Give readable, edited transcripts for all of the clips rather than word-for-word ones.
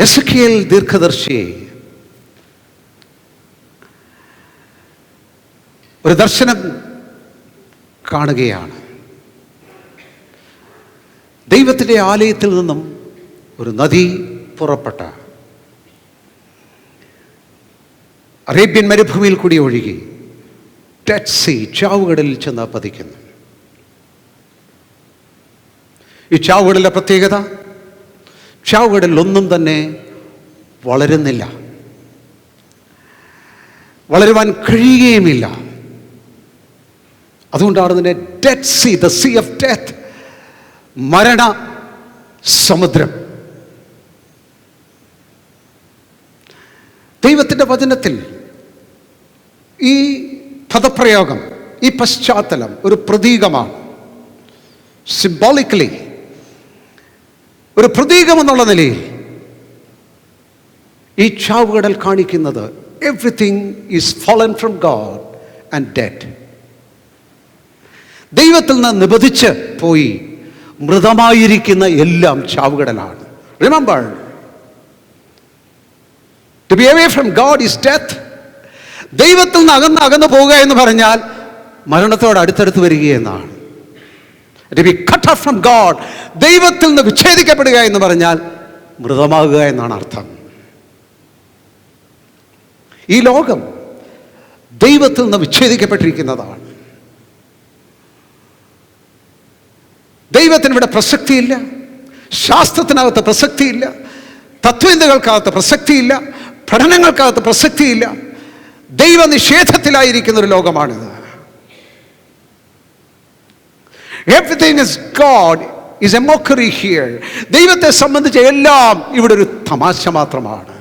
Ezekiel ദീർഘദർശി ഒരു ദർശനം കാണുകയാണ്. ദൈവത്തിൻ്റെ ആലയത്തിൽ നിന്നും ഒരു നദി പുറപ്പെട്ട അറേബ്യൻ മരുഭൂമിയിൽ കൂടി ഒഴുകി ഡെഡ് സീ, ചാവുകടലിൽ ചെന്ന് പതിക്കുന്നു. ഈ ചാവുകടലിലെ പ്രത്യേകത, ചാവുകടലിൽ ഒന്നും തന്നെ വളരുന്നില്ല, വളരുവാൻ കഴിയുകയുമില്ല. അതുകൊണ്ടാണ് ഇതിനെ dead sea, the sea of death, മരണ സമുദ്രം. ദൈവത്തിൻ്റെ വചനത്തിൽ ഈ പദപ്രയോഗം, ഈ പശ്ചാത്തലം ഒരു പ്രതീകമാണ്. സിംബോളിക്കലി ഒരു പ്രതീകമെന്നുള്ള നിലയിൽ ഈ ചാവുകടൽ കാണിക്കുന്നത് everything is fallen from God and dead. ദൈവത്തിൽ നിന്ന് നിബന്ധിച്ച് പോയി മൃതമായിരിക്കുന്ന എല്ലാം ചാവുകടലാണ്. Remember, to be away from God is death. ദൈവത്തിൽ നിന്ന് അകന്നു പോവുക എന്ന് പറഞ്ഞാൽ മരണത്തോട് അടുത്തടുത്ത് വരികയെന്നാണ്. To be cut off from God, ദൈവത്തിൽ നിന്ന് വിച്ഛേദിക്കപ്പെടുക എന്ന് പറഞ്ഞാൽ മൃതമാകുക എന്നാണ് അർത്ഥം. ഈ ലോകം ദൈവത്തിൽ നിന്ന് വിച്ഛേദിക്കപ്പെട്ടിരിക്കുന്നതാണ്. ദൈവത്തിന് ഇവിടെ പ്രസക്തിയില്ല, ശാസ്ത്രത്തിനകത്ത് പ്രസക്തിയില്ല, തത്വചിന്തകൾക്കകത്ത് പ്രസക്തിയില്ല, പഠനങ്ങൾക്കകത്ത് പ്രസക്തിയില്ല. ദൈവനിഷേധത്തിലായിരിക്കുന്ന ഒരു ലോകമാണിത്. Everything is God is a mockery here. ദൈവത്തെ സംബന്ധിച്ച് എല്ലാം ഇവിടെ ഒരു തമാശ മാത്രമാണ്.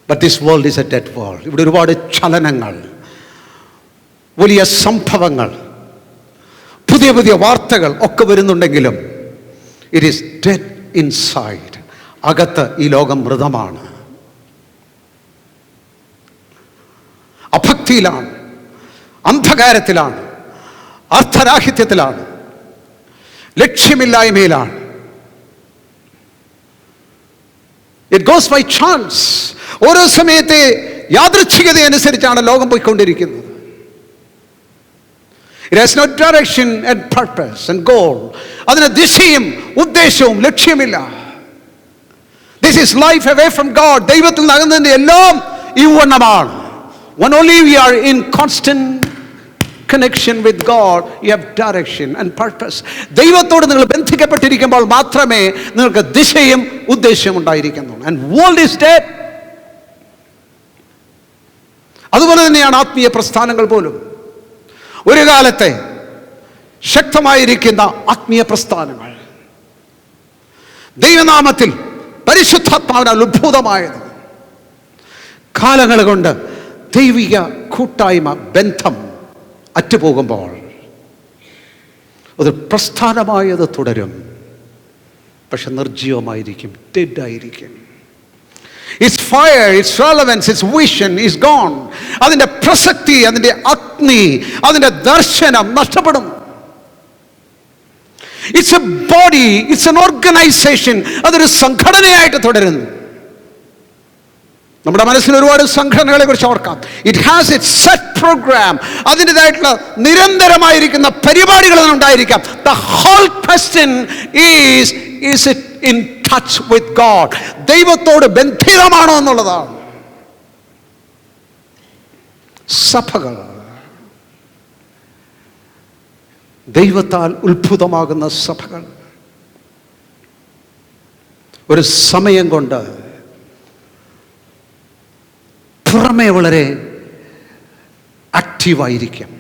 But this world is a dead world. ഇവിടെ ഒരുപാട് ചലനങ്ങൾ, വലിയ സംഭവങ്ങൾ, പുതിയ പുതിയ വാർത്തകൾ ഒക്കെ വരുന്നുണ്ടെങ്കിലും ഇറ്റ് ഈസ് ഡെഡ് ഇൻസൈഡ്. അകത്ത് ഈ ലോകം മൃതമാണ്, അഭക്തിയിലാണ്, അന്ധകാരത്തിലാണ്, അർത്ഥരാഹിത്യത്തിലാണ്, ലക്ഷ്യമില്ലായ്മയിലാണ്. It goes by chance. ഓരോ സമയത്തെ യാദൃച്ഛികതയനുസരിച്ചാണ് ലോകം പോയിക്കൊണ്ടിരിക്കുന്നത്. It has no direction and purpose and goal. അതിന് ദിശയും ഉദ്ദേശവും ലക്ഷ്യമില്ല. This is life away from God. ദൈവത്തിൽ നിന്ന് അകന്നതിൻ്റെ എല്ലാം ഈ വണ്ണമാണ്. When only we are in constant connection with God, you have direction and purpose. ദൈവത്തോട് നിങ്ങൾ ബന്ധിക്കപ്പെട്ടിരിക്കുമ്പോൾ മാത്രമേ നിങ്ങൾക്ക് ദിശയും ഉദ്ദേശവും ഉണ്ടായിരിക്കുന്നുള്ളൂ. And world is dead. അതുപോലെ തന്നെയാണ് ആത്മീയ പ്രസ്ഥാനങ്ങൾ പോലും. ഒരു കാലത്തെ ശക്തമായിരിക്കുന്ന ആത്മീയ പ്രസ്ഥാനങ്ങൾ, ദൈവനാമത്തിൽ പരിശുദ്ധാത്മാവിനാൽ ഉദ്ഭൂതമായത്, കാലങ്ങൾ കൊണ്ട് ദൈവിക കൂട്ടായ്മ ബന്ധം അറ്റുപോകുമ്പോൾ അത് പ്രസ്ഥാനമായത് തുടരും, പക്ഷെ നിർജ്ജീവമായിരിക്കും, ഡെഡായിരിക്കും. Its fire, its relevance, its vision is gone. അതിൻ്റെ പ്രസക്തി, അതിൻ്റെ അഗ്നി, അതിൻ്റെ ദർശനം നഷ്ടപ്പെടും. It's a body, it's an organization. അതൊരു സംഘടനയായിട്ട് തുടരുന്നു. നമ്മുടെ മനസ്സിൽ ഒരുപാട് സംഘടനകളെ കുറിച്ച് ഓർക്കാം. It has its set program. അതിൻ്റെതായിട്ടുള്ള നിരന്തരമായിരിക്കുന്ന പരിപാടികൾ ഉണ്ടായിരിക്കാം. The whole question is it in touch with God? ദൈവത്തോട് ബന്ധിതമാണോ എന്നുള്ളതാണ്. സഭകൾ, ദൈവത്താൽ ഉത്ഭുതമാകുന്ന സഭകൾ ഒരു സമയം കൊണ്ട് പുറമേ വളരെ ആക്റ്റീവായിരിക്കും.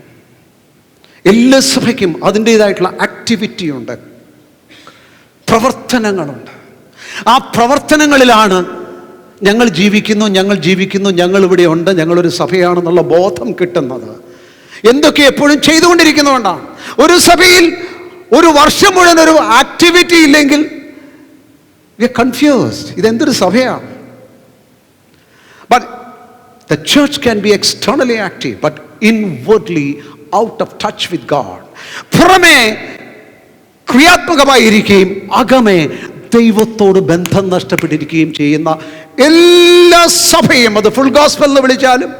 എല്ലാ സഭയ്ക്കും അതിൻ്റേതായിട്ടുള്ള ആക്ടിവിറ്റിയുണ്ട്, പ്രവർത്തനങ്ങളുണ്ട്. ആ പ്രവർത്തനങ്ങളിലാണ് ഞങ്ങൾ ജീവിക്കുന്നു, ഞങ്ങളിവിടെ ഉണ്ട്, ഞങ്ങളൊരു സഭയാണെന്നുള്ള ബോധം കിട്ടുന്നത്. എന്തൊക്കെ എപ്പോഴും ചെയ്തുകൊണ്ടിരിക്കുന്നതുകൊണ്ടാണ്. ഒരു സഭയിൽ ഒരു വർഷം മുഴുവൻ ഒരു ആക്ടിവിറ്റി ഇല്ലെങ്കിൽ വി ആർ കൺഫ്യൂസ്ഡ്. ഇതെന്തൊരു സഭയാണ്? But the church can be externally active but inwardly out of touch with God. പുറമേ ക്രിയാത്മകമായിരിക്കുകയും അകമേ ദൈവത്തോട് ബന്ധം നഷ്ടപ്പെട്ടിരിക്കുകയും ചെയ്യുന്ന എല്ലാ സഭയും, അത് ഫുൾ ഗോസ്പൽ എന്ന് വിളിച്ചാലും,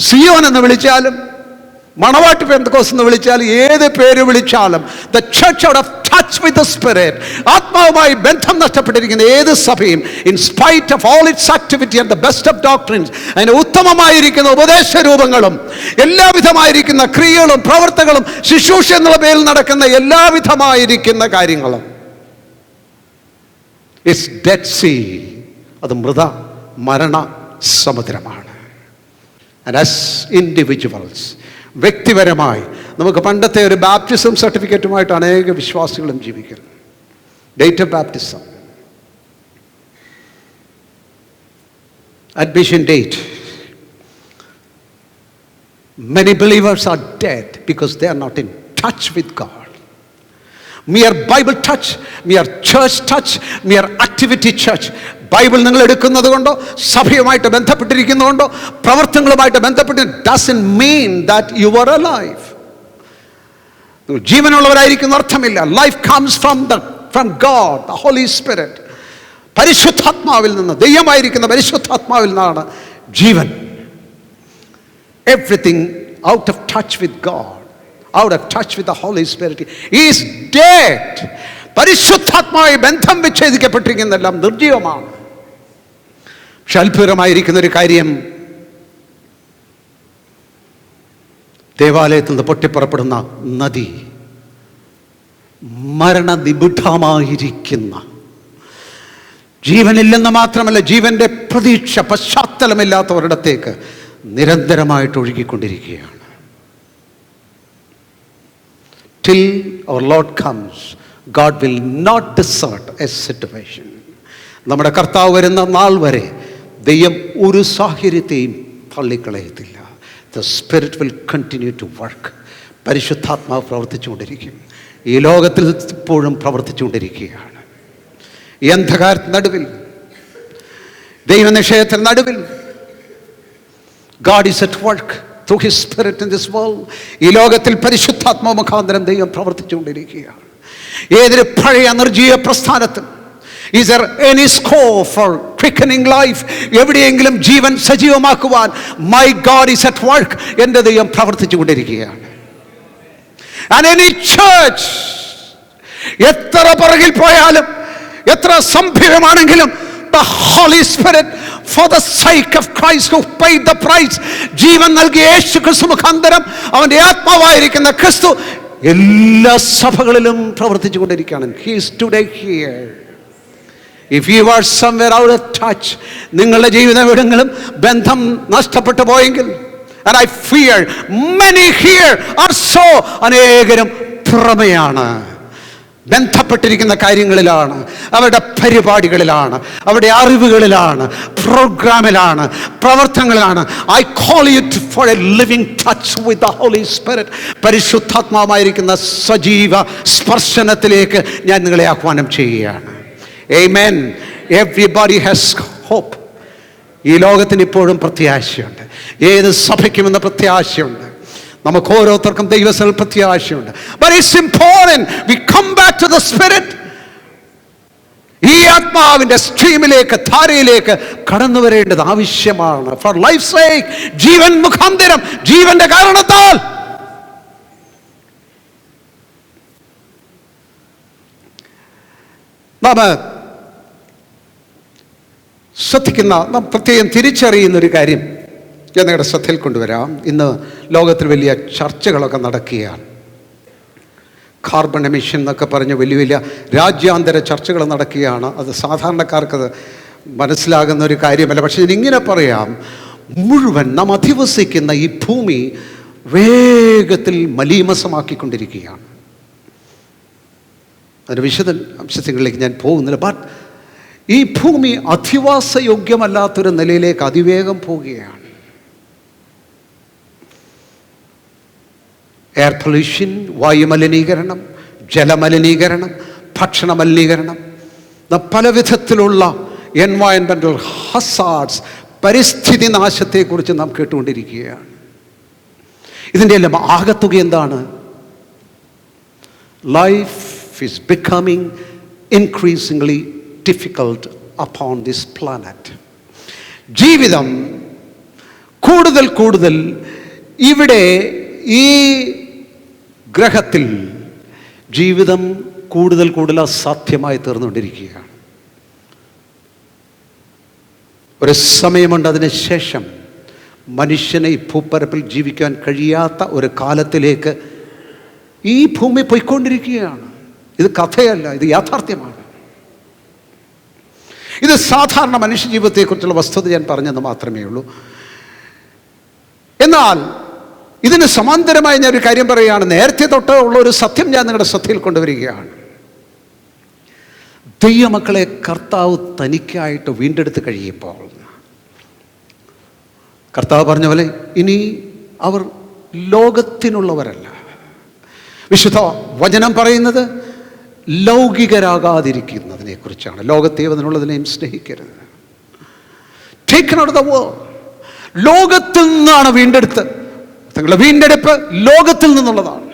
സിയോൻ എന്ന് വിളിച്ചാലും, മണവാട്ടി പെന്തക്കോസ്ത് എന്ന് വിളിച്ചാലും, ഏത് പേര് വിളിച്ചാലും, the church out of touch with the spirit, ആത്മാവുമായി ബന്ധം നഷ്ടപ്പെട്ടിരിക്കുന്ന ഏത് സഭയും, in spite of all its activity and the best of doctrines, അതിന് ഉത്തമമായിരിക്കുന്ന ഉപദേശ രൂപങ്ങളും എല്ലാവിധമായിരിക്കുന്ന ക്രിയകളും പ്രവർത്തനങ്ങളും ശുശ്രൂഷ എന്നുള്ള പേരിൽ നടക്കുന്ന എല്ലാവിധമായിരിക്കുന്ന കാര്യങ്ങളും, ഇറ്റ്സ് ഡെഡ് സീ, അത് മരണ സമുദ്രമാണ്. ആൻഡ് ആസ് ഇൻഡിവിജ്വൽസ്, വ്യക്തിപരമായി നമുക്ക് പണ്ടത്തെ ഒരു ബാപ്റ്റിസം സർട്ടിഫിക്കറ്റുമായിട്ട് അനേക വിശ്വാസികളും ജീവിക്കുന്നു. Date of baptism, admission date. Many believers are dead because they are not in touch with God. Mere Bible touch, mere church touch, mere activity church. Bible നിങ്ങൾ എടുക്കുന്നത് കൊണ്ടോ, സഭയുമായിട്ട് ബന്ധപ്പെട്ടിരിക്കുന്നതുകൊണ്ടോ, പ്രവർത്തനങ്ങളുമായിട്ട് ബന്ധപ്പെട്ട് doesn't mean that you are alive. ജീവനുള്ളവരായിരിക്കുന്ന അർത്ഥമില്ല. Life comes from God, the Holy Spirit. പരിശുദ്ധാത്മാവിൽ നിന്ന്, ദൈവമായിരിക്കുന്ന പരിശുദ്ധാത്മാവിൽ നിന്നാണ് ജീവൻ. Everything out of touch with God, out of touch with the Holy Spirit is dead. പരിശുദ്ധാത്മാവുമായി ബന്ധം വിച്ഛേദിക്കപ്പെട്ടിരിക്കുന്നതെല്ലാം നിർജീവമാണ്. പക്ഷെ അത്ഭുതമായിരിക്കുന്ന ഒരു കാര്യം, ദേവാലയത്തിൽ നിന്ന് പൊട്ടിപ്പുറപ്പെടുന്ന നദി മരണനിബിഡമായിരിക്കുന്ന, ജീവനില്ലെന്ന് മാത്രമല്ല ജീവന്റെ പ്രതീക്ഷ പശ്ചാത്തലമില്ലാത്തവരിടത്തേക്ക് നിരന്തരമായിട്ട് ഒഴുകിക്കൊണ്ടിരിക്കുകയാണ്. Till our Lord comes, God will not desert a situation. നമ്മുടെ കർത്താവ് വരുന്ന നാൾ വരെ ദൈവം ഒരു സാഹചര്യത്തെയും തള്ളിക്കളയത്തില്ല. The Spirit will continue to work. പരിശുദ്ധാത്മാവ് പ്രവർത്തിച്ചുകൊണ്ടിരിക്കും. ഈ ലോകത്തിൽ ഇപ്പോഴും പ്രവർത്തിച്ചുകൊണ്ടിരിക്കുകയാണ്. ഈ അന്ധകാരത്തിന് നടുവിൽ, ദൈവനിഷേധത്തിന് നടുവിൽ, God is at work through His Spirit in this world. ഈ ലോകത്തിൽ പരിശുദ്ധാത്മാവ് മുഖാന്തരം ദൈവം പ്രവർത്തിച്ചുകൊണ്ടിരിക്കുകയാണ്. ഏതൊരു പഴയ നിർജ്ജീവ പ്രസ്ഥാനത്തും, is there any scope for quickening life? എവിടെയെങ്കിലും ജീവൻ സജീവമാക്കുവാൻ my God is at work. എൻ്റെ ദൈവം പ്രവർത്തിച്ചുകൊണ്ടിരിക്കുകയാണ്. And any church, എത്ര പുറകിൽ പോയാലും, എത്ര സംഭവമാണെങ്കിലും, the Holy Spirit, for the sake of Christ who paid the price, ജീവൻ നൽകിയ യേശു ക്രിസ്തു മുഖാന്തരം അവന്റെ ആത്മാവായിരിക്കുന്ന ക്രിസ്തു എല്ലാ സഭകളിലും പ്രവർത്തിച്ചുകൊണ്ടിരിക്കുകയാണ്. He is today here. If you are somewhere out of touch, നിങ്ങളുടെ ജീവിതം എവിടെയെങ്കിലും ബന്ധം നഷ്ടപ്പെട്ടു പോയെങ്കിൽ, and I fear many here are so, അനേകരും പുറമെയാണ്, ബന്ധപ്പെട്ടിരിക്കുന്ന കാര്യങ്ങളിലാണ്, അവരുടെ പരിപാടികളിലാണ്, അവരുടെ അറിവുകളിലാണ്, പ്രോഗ്രാമിലാണ്, പ്രവർത്തനങ്ങളിലാണ്. I call you for a living touch with the Holy Spirit. പരിശുദ്ധാത്മാവായിരിക്കുന്ന സജീവ സ്പർശനത്തിലേക്ക് ഞാൻ നിങ്ങളെ ആഹ്വാനം ചെയ്യുകയാണ്. Amen. Everybody has hope. ഈ ലോകത്തിന് ഇപ്പോഴും പ്രത്യാശയുണ്ട്. ഏത് സഭയ്ക്കുമെന്ന പ്രത്യാശയുണ്ട്. നമുക്ക് ഓരോരുത്തർക്കും ദൈവത്തിൽ പ്രത്യാശയുണ്ട്. But it's important we come back to the Spirit. ഈ ആത്മാവിന്റെ സ്ട്രീമിലേക്ക്, ധാരയിലേക്ക് കടന്നു വരേണ്ടത് ആവശ്യമാണ്. For life's sake, ജീവൻ മുഖാന്തരം, ജീവന്റെ കാരണത്താൽ. നാം ശ്രദ്ധിക്കുന്ന, നാം പ്രത്യേകം തിരിച്ചറിയുന്നൊരു കാര്യം ഞാൻ നിങ്ങളുടെ ശ്രദ്ധയിൽ കൊണ്ടുവരാം. ഇന്ന് ലോകത്തിൽ വലിയ ചർച്ചകളൊക്കെ നടക്കുകയാണ്. കാർബൺ എമിഷൻ എന്നൊക്കെ പറഞ്ഞ് വലിയ വലിയ രാജ്യാന്തര ചർച്ചകൾ നടക്കുകയാണ്. അത് സാധാരണക്കാർക്കത് മനസ്സിലാകുന്ന ഒരു കാര്യമല്ല. പക്ഷേ ഇങ്ങനെ പറയാം, മുഴുവൻ നാം അധിവസിക്കുന്ന ഈ ഭൂമി വേഗത്തിൽ മലീമസമാക്കിക്കൊണ്ടിരിക്കുകയാണ്. അതിൻ്റെ വിശദാംശങ്ങളിലേക്ക് ഞാൻ പോകുന്നില്ല. ബട്ട് ഈ ഭൂമി അധിവാസയോഗ്യമല്ലാത്തൊരു നിലയിലേക്ക് അതിവേഗം പോവുകയാണ്. എയർ പൊല്യൂഷൻ, വായുമലിനീകരണം, ജലമലിനീകരണം, ഭക്ഷണ മലിനീകരണം, പല വിധത്തിലുള്ള എൻവയൺമെൻ്റൽ ഹസാർഡ്സ്, പരിസ്ഥിതി നാശത്തെക്കുറിച്ച് നാം കേട്ടുകൊണ്ടിരിക്കുകയാണ്. ഇതിൻ്റെ എല്ലാം ആകത്തുക എന്താണ്? Life is becoming increasingly difficult upon this planet. ജീവിതം കൂടുതൽ കൂടുതൽ ഇവിടെ ഈ ഗ്രഹത്തിൽ ജീവിതം കൂടുതൽ കൂടുതൽ അസാധ്യമായി തീർന്നുകൊണ്ടിരിക്കുകയാണ്. ഒരു സമയമുണ്ട്, അതിന് ശേഷം മനുഷ്യനെ ഈ ഭൂപ്പരപ്പിൽ ജീവിക്കാൻ കഴിയാത്ത ഒരു കാലത്തിലേക്ക് ഈ ഭൂമി പോയിക്കൊണ്ടിരിക്കുകയാണ്. ഇത് കഥയല്ല, ഇത് യാഥാർത്ഥ്യമാണ്. ഇത് സാധാരണ മനുഷ്യജീവിതത്തെക്കുറിച്ചുള്ള വസ്തുത ഞാൻ പറഞ്ഞെന്ന് മാത്രമേ ഉള്ളൂ. എന്നാൽ ഇതിന് സമാന്തരമായി ഞാനൊരു കാര്യം പറയുകയാണ്. നേരത്തെ തൊട്ട് ഉള്ള ഒരു സത്യം ഞാൻ നിങ്ങളുടെ ശ്രദ്ധയിൽ കൊണ്ടുവരികയാണ്. ദൈവമക്കളെ കർത്താവ് തനിക്കായിട്ട് വീണ്ടെടുത്ത് കഴിയുമ്പോൾ കർത്താവ് പറഞ്ഞ പോലെ ഇനി അവർ ലോകത്തിനുള്ളവരല്ല. വിശുദ്ധ വചനം പറയുന്നത് ലൗകികരാകാതിരിക്കുന്നതിനെ കുറിച്ചാണ്. ലോകത്തെയും അതിനുള്ളതിനെയും സ്നേഹിക്കരുത്. Taken out of the world. ലോകത്തിൽ നിന്നാണ് വീണ്ടെടുത്ത്. തങ്ങളുടെ വീണ്ടെടുപ്പ് ലോകത്തിൽ നിന്നുള്ളതാണ്.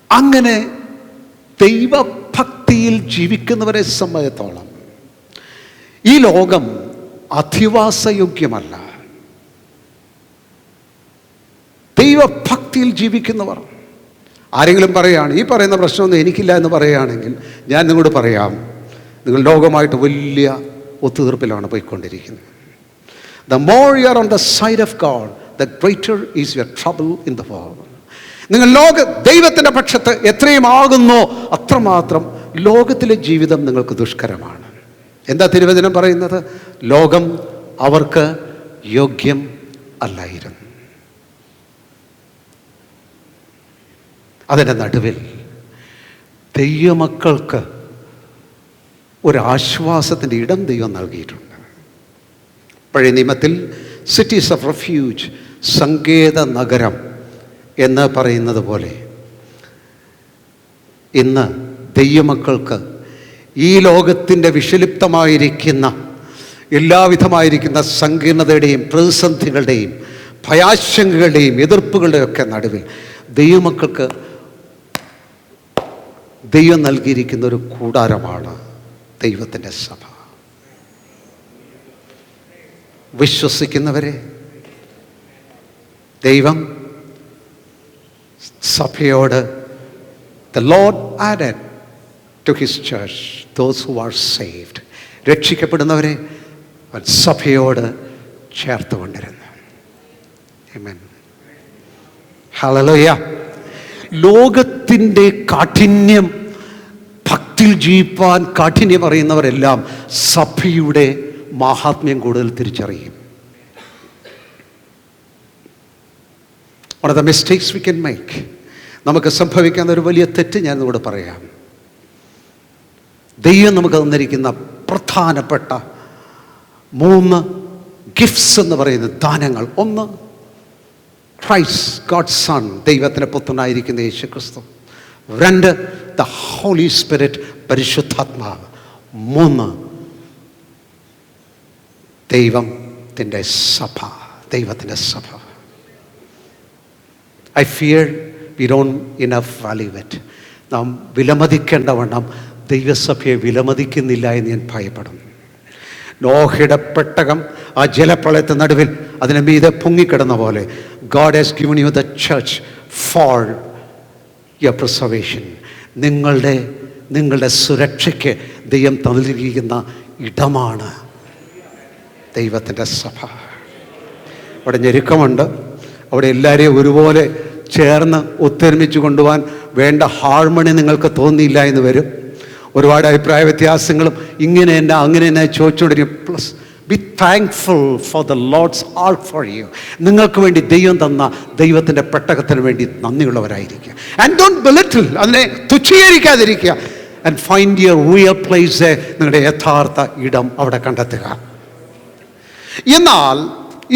അങ്ങനെ ദൈവഭക്തിയിൽ ജീവിക്കുന്നവരെ സംബന്ധിച്ചിടത്തോളം ഈ ലോകം അധിവാസയോഗ്യമല്ല. ദൈവഭക്തിയിൽ ജീവിക്കുന്നവർ, ആരെങ്കിലും പറയുകയാണ് ഈ പറയുന്ന പ്രശ്നമൊന്നും എനിക്കില്ല എന്ന് പറയുകയാണെങ്കിൽ ഞാൻ നിങ്ങളോട് പറയാം, നിങ്ങൾ ലോകമായിട്ട് വലിയ ഒത്തുതീർപ്പിലാണ് പോയിക്കൊണ്ടിരിക്കുന്നത്. The more you are on the side of God, the greater is your trouble in the world. നിങ്ങൾ ദൈവത്തിൻ്റെ പക്ഷത്ത് എത്രയും ആകുന്നോ അത്രമാത്രം ലോകത്തിലെ ജീവിതം നിങ്ങൾക്ക് ദുഷ്കരമാണ്. എന്താ തിരുവചനം പറയുന്നത്? ലോകം അവർക്ക് യോഗ്യം അല്ലായിരുന്നു. അതിൻ്റെ നടുവിൽ ദൈവമക്കൾക്ക് ഒരാശ്വാസത്തിൻ്റെ ഇടം ദൈവം നൽകിയിട്ടുണ്ട്. പഴയ നിയമത്തിൽ സിറ്റീസ് ഓഫ് റെഫ്യൂജ്, സങ്കേത നഗരം എന്ന് പറയുന്നത് പോലെ ഇന്ന് ദൈവമക്കൾക്ക് ഈ ലോകത്തിൻ്റെ വിഷലിപ്തമായിരിക്കുന്ന എല്ലാവിധമായിരിക്കുന്ന സങ്കീർണതയുടെയും പ്രതിസന്ധികളുടെയും ഭയാശങ്കകളുടെയും എതിർപ്പുകളുടെയും ഒക്കെ നടുവിൽ ദൈവമക്കൾക്ക് ദൈവം നൽകിയിരിക്കുന്ന ഒരു കൂടാരമാണ് ദൈവത്തിൻ്റെ സഭ. വിശ്വസിക്കുന്നവരെ ദൈവം സഭയോട് the Lord added to his church those who are saved. രക്ഷിക്കപ്പെടുന്നവരെ സഭയോട് ചേർത്ത് കൊണ്ടിരുന്നു. ആമേൻ. ഹല്ലേലൂയ. ലോകത്തിൻ്റെ കാഠിന്യം, ഭക്തിയിൽ ജീവിപ്പാൻ കാഠിന്യം അറിയുന്നവരെല്ലാം സഭയുടെ മാഹാത്മ്യം കൂടുതൽ തിരിച്ചറിയും. One of the mistakes we can make, നമുക്ക് സംഭവിക്കാവുന്ന ഒരു വലിയ തെറ്റ് ഞാൻ ഇവിടെ പറയാം. ദൈവം നമുക്ക് തന്നിരിക്കുന്ന പ്രധാനപ്പെട്ട 3 ഗിഫ്റ്റ്സ് എന്ന് പറയുന്ന ദാനങ്ങൾ. ഒന്ന്, ക്രൈസ്റ്റ്, ഗോഡ്സ് സൺ, ദൈവത്തിൻ്റെ പുത്രനായിരിക്കുന്ന യേശുക്രിസ്തു. 2, ദ ഹോളി സ്പിരിറ്റ്, പരിശുദ്ധാത്മാവ്. 3, ദൈവത്തിൻ്റെ സഭ, ദൈവത്തിൻ്റെ സഭ. I fear we don't enough value it. നാം വിലമതിക്കേണ്ടവണ്ണം ദൈവസഭയെ വിലമതിക്കുന്നില്ല എന്ന് ഞാൻ ഭയപ്പെടുന്നു. നോഹയുടെ പെട്ടകം ആ ജലപ്രളയത്തിന് നടുവിൽ അതിന് മീതെ പൊങ്ങിക്കിടന്ന പോലെ God has given you the church for your preservation. നിങ്ങളുടെ സുരക്ഷയ്ക്ക് ദൈവം നൽകിയിരിക്കുന്ന ഇടമാണ് ദൈവത്തിൻ്റെ സഭ. അവിടെ ഞെരുക്കമുണ്ട്. അവിടെ എല്ലാവരെയും ഒരുപോലെ ചേർന്ന് ഒത്തൊരുമിച്ച് കൊണ്ടുപോകാൻ വേണ്ട ഹാർമണി നിങ്ങൾക്ക് തോന്നിയില്ല എന്ന് വരും. ഒരുപാട് അഭിപ്രായ വ്യത്യാസങ്ങളും ഇങ്ങനെ തന്നെ അങ്ങനെ തന്നെ ചോദിച്ചുകൊണ്ടിരിക്കും. Please be thankful for the Lord's art for you. നിങ്ങൾക്ക് വേണ്ടി ദൈവം തന്ന ദൈവത്തിൻ്റെ പെട്ടകത്തിന് വേണ്ടി നന്ദിയുള്ളവരായിരിക്കുക. ആൻഡ് ഡോണ്ട് ബെലിറ്റിൽ, അതിനെ തുച്ഛീകരിക്കാതിരിക്കുക. And find your real place, നിങ്ങളുടെ യഥാർത്ഥ ഇടം അവിടെ കണ്ടെത്തുക. എന്നാൽ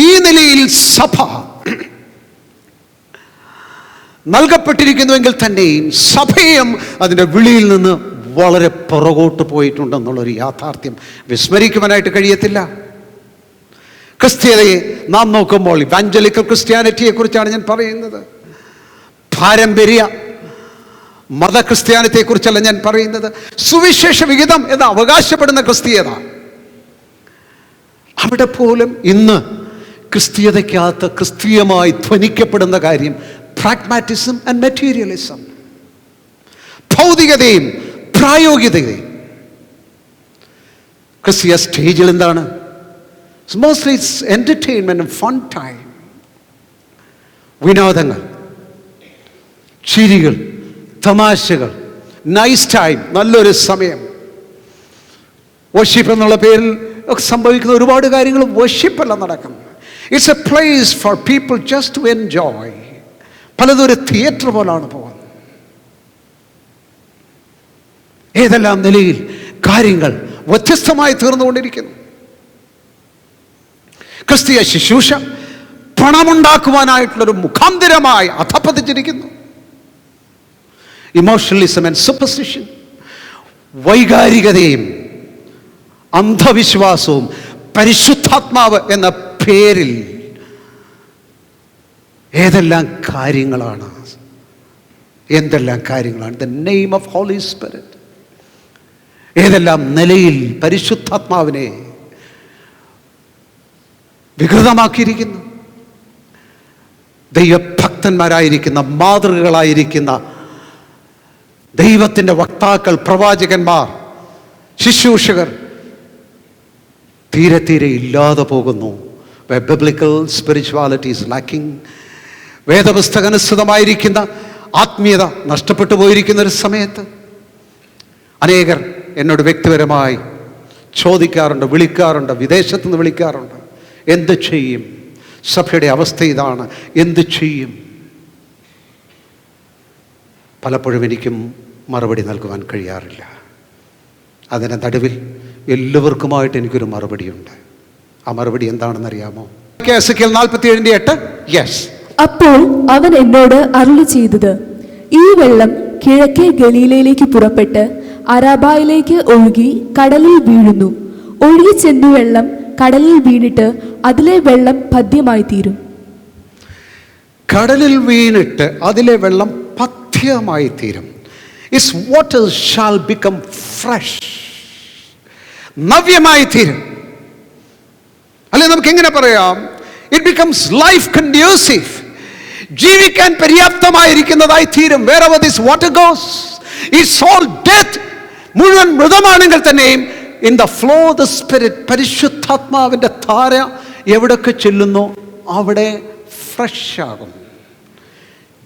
ഈ നിലയിൽ സഭ നൽകപ്പെട്ടിരിക്കുന്നുവെങ്കിൽ തന്നെയും സഭയും അതിൻ്റെ വിളിയിൽ നിന്ന് വളരെ പുറകോട്ട് പോയിട്ടുണ്ടെന്നുള്ളൊരു യാഥാർത്ഥ്യം വിസ്മരിക്കുവാനായിട്ട് കഴിയത്തില്ല. ക്രിസ്ത്യതയെ നാം നോക്കുമ്പോൾ ഇവാഞ്ചലിക്കൽ ക്രിസ്ത്യാനിറ്റിയെ കുറിച്ചാണ് ഞാൻ പറയുന്നത്. പാരമ്പര്യ മതക്രിസ്ത്യാനിത്തെക്കുറിച്ചല്ല ഞാൻ പറയുന്നത്. സുവിശേഷ വിഹിതം എന്ന് അവകാശപ്പെടുന്ന ക്രിസ്തീയത, അവിടെ പോലും ഇന്ന് ക്രിസ്തീയതയ്ക്കകത്ത് ക്രിസ്തീയമായി ധ്വനിക്കപ്പെടുന്ന കാര്യം പ്രാഗ്മാറ്റിസം ആൻഡ് മെറ്റീരിയലിസം, ഭൗതികതയും പ്രായോഗികതയും. ക്രിസ്തീയ സ്റ്റേജിൽ എന്താണ്? Mostly it's entertainment and fun time. വിനോദങ്ങൾ, ചിരികൾ, തമാശകൾ, നൈസ് ടൈം, നല്ലൊരു സമയം. വർഷിപ്പ് എന്നുള്ള പേരിൽ സംഭവിക്കുന്ന ഒരുപാട് കാര്യങ്ങൾ വർഷിപ്പല്ല നടക്കുന്നത്. It's a place for people just to enjoy. പലതും ഒരു തിയേറ്റർ പോലാണ് പോകുന്നത്. ഏതെല്ലാം നിലയിൽ കാര്യങ്ങൾ വ്യത്യസ്തമായി തീർന്നുകൊണ്ടിരിക്കുന്നു. ക്രിസ്തീയ ശുശ്രൂഷ പണമുണ്ടാക്കുവാനായിട്ടുള്ളൊരു മുഖാന്തരമായി അധപ്പതിച്ചിരിക്കുന്നു. ഇമോഷണലിസം ആൻഡ് സൂപ്പർസ്റ്റിഷൻ, വൈകാരികതയും അന്ധവിശ്വാസവും പരിശുദ്ധാത്മാവ് എന്ന പേരിൽ ഏതെല്ലാം കാര്യങ്ങളാണ്, എന്തെല്ലാം കാര്യങ്ങളാണ്. The name of Holy Spirit. ഏതെല്ലാം നിലയിൽ പരിശുദ്ധാത്മാവിനെ വികൃതമാക്കിയിരിക്കുന്നു. ദൈവഭക്തന്മാരായിരിക്കുന്ന, മാതൃകകളായിരിക്കുന്ന ദൈവത്തിൻ്റെ വക്താക്കൾ, പ്രവാചകന്മാർ, ശുശ്രൂഷകർ തീരെ തീരെ ഇല്ലാതെ പോകുന്നു. Biblical spirituality is lacking. വേദപുസ്തകനുസൃതമായിരിക്കുന്ന ആത്മീയത നഷ്ടപ്പെട്ടു പോയിരിക്കുന്ന ഒരു സമയത്ത് അനേകർ എന്നോട് വ്യക്തിപരമായി ചോദിക്കാറുണ്ട്, വിളിക്കാറുണ്ട്, വിദേശത്തു നിന്ന് വിളിക്കാറുണ്ട്. എന്ത് ചെയ്യും? സഭയുടെ അവസ്ഥ ഇതാണ്, എന്ത് ചെയ്യും? പലപ്പോഴും എനിക്കും മറുപടി നൽകുവാൻ കഴിയാറില്ല. അതിൻ്റെ നടുവിൽ എല്ലാവർക്കുമായിട്ട് എനിക്കൊരു മറുപടിയുണ്ട്. ആ മറുപടി എന്താണെന്നറിയാമോ? എസെക്കിയേൽ 47:8. യെസ്. അപ്പോൾ അവൻ എന്നോട് അരുളി ചെയ്തത്, ഈ വെള്ളം കിഴക്കേ ഗലീലയിലേക്ക് പുറപ്പെട്ട് അരാബായിലേക്ക് ഒഴുകി കടലിൽ വീഴുന്നു. ഒഴുകി ചെന്നു വെള്ളം കടലിൽ വീണിട്ട് അതിലെ വെള്ളം പഥ്യമായി തീരും. കടലിൽ വീണിട്ട് അതിലെ വെള്ളം പഥ്യമായി തീരും. Its water shall become fresh. നവ്യമായി തീരും. അല്ലെ, നമുക്ക് എങ്ങനെ പറയാം? It becomes life conducive. ജീവിക്കാൻ പര്യാപ്തമായിരിക്കുന്നതായി തീരും. wherever this water goes, it's all death. മുഴുവൻ മൃതമാണെങ്കിൽ തന്നെയും in the flow of the spirit, പരിശുദ്ധാത്മാവിൻ്റെ ധാര എവിടൊക്കെ ചെല്ലുന്നു അവിടെ ഫ്രഷ് ആകും,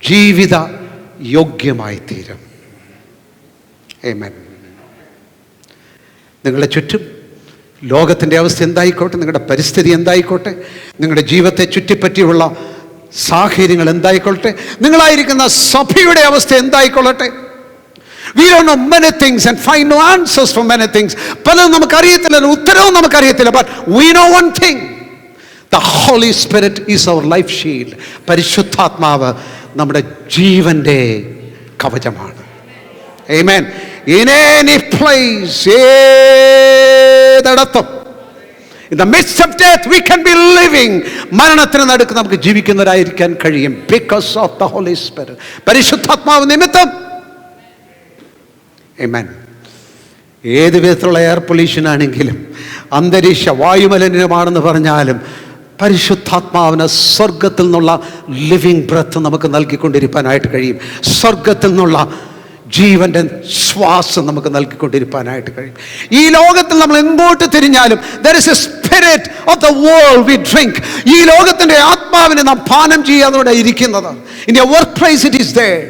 ജീവിത യോഗ്യമായി തീരും. ആമേൻ. നിങ്ങളുടെ ചുറ്റും ലോകത്തിൻ്റെ അവസ്ഥ എന്തായിക്കോട്ടെ, നിങ്ങളുടെ പരിസ്ഥിതി എന്തായിക്കോട്ടെ, നിങ്ങളുടെ ജീവിതത്തെ ചുറ്റിപ്പറ്റിയുള്ള സാഹചര്യങ്ങൾ എന്തായിക്കൊള്ളട്ടെ, നിങ്ങളായിരിക്കുന്ന സഭയുടെ അവസ്ഥ എന്തായിക്കൊള്ളട്ടെ, we don't know many things and find no answers for many things. പലതും നമുക്കറിയത്തില്ല, ഉത്തരവും നമുക്കറിയത്തില്ല. but we know one thing, the Holy Spirit is our life shield. പരിശുദ്ധാത്മാവ് നമ്മുടെ ജീവന്റെ കവചമാണ്. Amen. In any place, ഏതടത്തും, in the midst of death we can be living. മരണത്തിന് നടുക്ക് നമുക്ക് ജീവിക്കുന്നവരായിരിക്കാൻ കഴിയും because of the Holy Spirit. പരിശുദ്ധാത്മാവ് നിമിത്തം. Amen. ഏത് വിധത്തിലുള്ള എയർ പൊല്യൂഷൻ ആണെങ്കിലും, അന്തരീക്ഷ വായുമലിനമാണെന്ന് പറഞ്ഞാലും, പരിശുദ്ധാത്മാവിന് സ്വർഗത്തിൽ നിന്നുള്ള ലിവിങ് ബ്രത്ത് നമുക്ക് നൽകിക്കൊണ്ടിരിക്കാനായിട്ട് കഴിയും. സ്വർഗത്തിൽ നിന്നുള്ള ജീവന്റെ ശ്വാസം നമുക്ക് നൽകിക്കൊണ്ടിരിക്കാനായിട്ട് കഴിയും. ഈ ലോകത്തിൽ നമ്മൾ എങ്ങോട്ട് തിരിഞ്ഞാലും there is a spirit of the world we drink. ഈ ലോകത്തിന്റെ ആത്മാവിനെ നാം പാനം ചെയ്യാതെ ഇരിക്കുന്നത്. In your workplace it is there.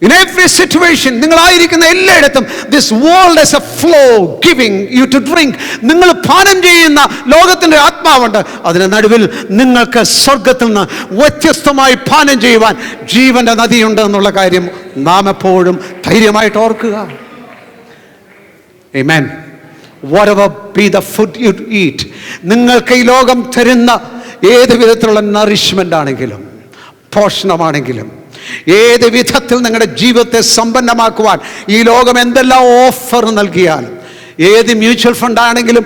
In every situation, നിങ്ങളായിരിക്കുന്ന എല്ലായിടത്തും this world has a flow giving you to drink. നിങ്ങൾ പാനം ചെയ്യുന്ന ലോകത്തിൻ്റെ ആത്മാവുണ്ട്. അതിന് നടുവിൽ നിങ്ങൾക്ക് സ്വർഗത്തിൽ നിന്ന് വ്യത്യസ്തമായി പാനം ചെയ്യുവാൻ ജീവന്റെ നദിയുണ്ട് എന്നുള്ള കാര്യം നാം എപ്പോഴും ധൈര്യമായിട്ട് ഓർക്കുക. Amen. Whatever be the food you eat, നിങ്ങൾക്ക് ഈ ലോകം തരുന്ന ഏത് വിധത്തിലുള്ള നറിഷ്മെന്റ് ആണെങ്കിലും, പോഷണമാണെങ്കിലും, ഏത് വിധത്തിൽ നിങ്ങളുടെ ജീവിതത്തെ സമ്പന്നമാക്കുവാൻ ഈ ലോകം എന്തെല്ലാം ഓഫർ നൽകിയാലും, ഏത് മ്യൂച്വൽ ഫണ്ട് ആണെങ്കിലും,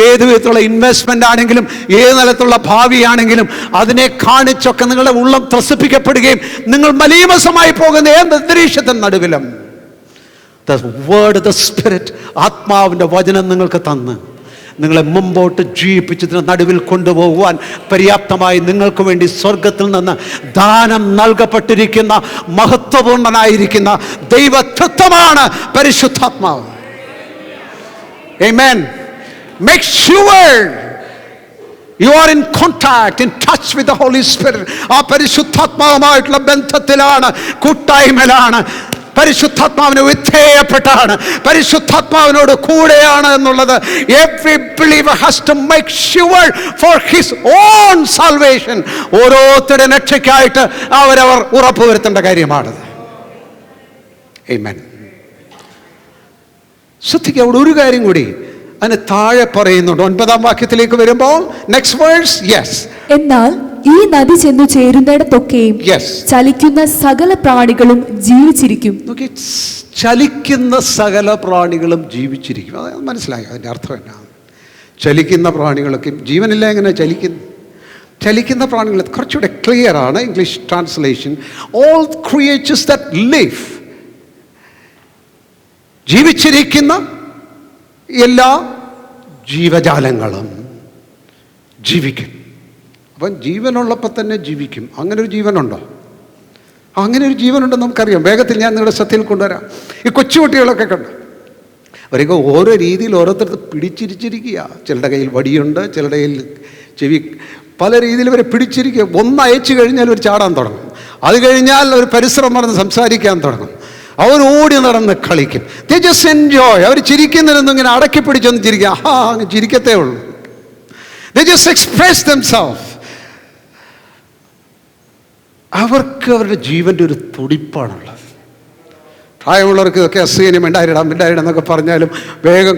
ഏത് വിധത്തിലുള്ള ഇൻവെസ്റ്റ്മെന്റ് ആണെങ്കിലും ഏത് നിലത്തുള്ള ഭാവിയാണെങ്കിലും അതിനെ കാണിച്ചൊക്കെ നിങ്ങളുടെ ഉള്ളം ത്രസിപ്പിക്കപ്പെടുകയും നിങ്ങൾ മലീമസമായി പോകുന്ന ഏത് അന്തരീക്ഷത്തിന് നടുവിലും ദ വേർഡ് ദ സ്പിരിറ്റ്, ആത്മാവിൻ്റെ വചനം നിങ്ങൾക്ക് തന്ന് നിങ്ങളെ മുമ്പോട്ട് ജീവിപ്പിച്ചതിന് നടുവിൽ കൊണ്ടുപോകുവാൻ പര്യാപ്തമായി നിങ്ങൾക്ക് വേണ്ടി സ്വർഗത്തിൽ നിന്ന് ദാനം നൽകപ്പെട്ടിരിക്കുന്ന മഹത്വപൂർണനായിരിക്കുന്ന ദൈവത്വമാണ് പരിശുദ്ധാത്മാവ്. Amen. Make sure you are in contact, in touch with the Holy Spirit. ആ പരിശുദ്ധാത്മാവുമായിട്ടുള്ള ബന്ധത്തിലാണ്, കൂട്ടായ്മയിലാണ്, പരിശുദ്ധാത്മാവിന് വിധേയപ്പെട്ടാണ്, പരിശുദ്ധാത്മാവിനോട് കൂടെയാണ് എന്നുള്ളത് every believer has to make sure for his own salvation. ഓരോരുത്തരുടെ രക്ഷയ്ക്കായിട്ട് അവരവർ ഉറപ്പുവരുത്തേണ്ട കാര്യമാണത്. Amen. ശ്രദ്ധിക്കുക, അവിടെ ഒരു കാര്യം കൂടി അതിന് താഴെ പറയുന്നുണ്ട്. 9-ാം വാക്യത്തിലേക്ക് വരുമ്പോൾ നെക്സ്റ്റ് വേഴ്സ്. യെസ്. എന്നാൽ ഈ നദി ചെന്നു ചേരുന്നിടത്തൊക്കെയും ചലിക്കുന്ന സകല പ്രാണികളും ജീവിച്ചിരിക്കും. ചലിക്കുന്ന സകല പ്രാണികളും ജീവിച്ചിരിക്കും. അത് മനസ്സിലായോ? അതിൻ്റെ അർത്ഥം എന്നാ? ചലിക്കുന്ന പ്രാണികളൊക്കെ ജീവനില്ല, എങ്ങനെ ചലിക്കുന്നു? ചലിക്കുന്ന പ്രാണികൾ കുറച്ചുകൂടെ ക്ലിയർ ആണ് English translation. All creatures that live, ജീവിച്ചിരിക്കുന്ന എല്ലാ ജീവജാലങ്ങളും ജീവിക്കും. അപ്പം ജീവനുള്ളപ്പോൾ തന്നെ ജീവിക്കും. അങ്ങനെ ഒരു ജീവനുണ്ടോ? അങ്ങനെ ഒരു ജീവനുണ്ടെന്ന് നമുക്കറിയാം. വേഗത്തിൽ ഞാൻ നിങ്ങളുടെ ശ്രദ്ധയിൽ കൊണ്ടുവരാം. ഈ കൊച്ചുകുട്ടികളൊക്കെ കണ്ടു, അവരൊക്കെ ഓരോ രീതിയിൽ ഓരോരുത്തർക്ക് പിടിച്ചിരിച്ചിരിക്കുക. ചിലരുടെ കയ്യിൽ വടിയുണ്ട്, ചിലരുടെ കയ്യിൽ ചെവി, പല രീതിയിൽ അവരെ പിടിച്ചിരിക്കുക. ഒന്ന് അയച്ചു കഴിഞ്ഞാൽ അവർ ചാടാൻ തുടങ്ങും. അത് കഴിഞ്ഞാൽ ഒരു പരിശ്രമം പറഞ്ഞ് സംസാരിക്കാൻ തുടങ്ങും. അവർ ഓടി നടന്ന് കളിക്കും. They just enjoy. അവർ ചിരിക്കുന്നതിനൊന്നും ഇങ്ങനെ അടക്കി പിടിച്ചൊന്നും ചിരിക്കുക, അങ്ങ് ചിരിക്കത്തേ ഉള്ളൂ. They just express themself. അവർക്ക് അവരുടെ ജീവൻ്റെ ഒരു തുടിപ്പാണുള്ളത്. പ്രായമുള്ളവർക്ക് ഇതൊക്കെ അസുഖം മിണ്ടായിടാം എന്നൊക്കെ പറഞ്ഞാലും വേഗം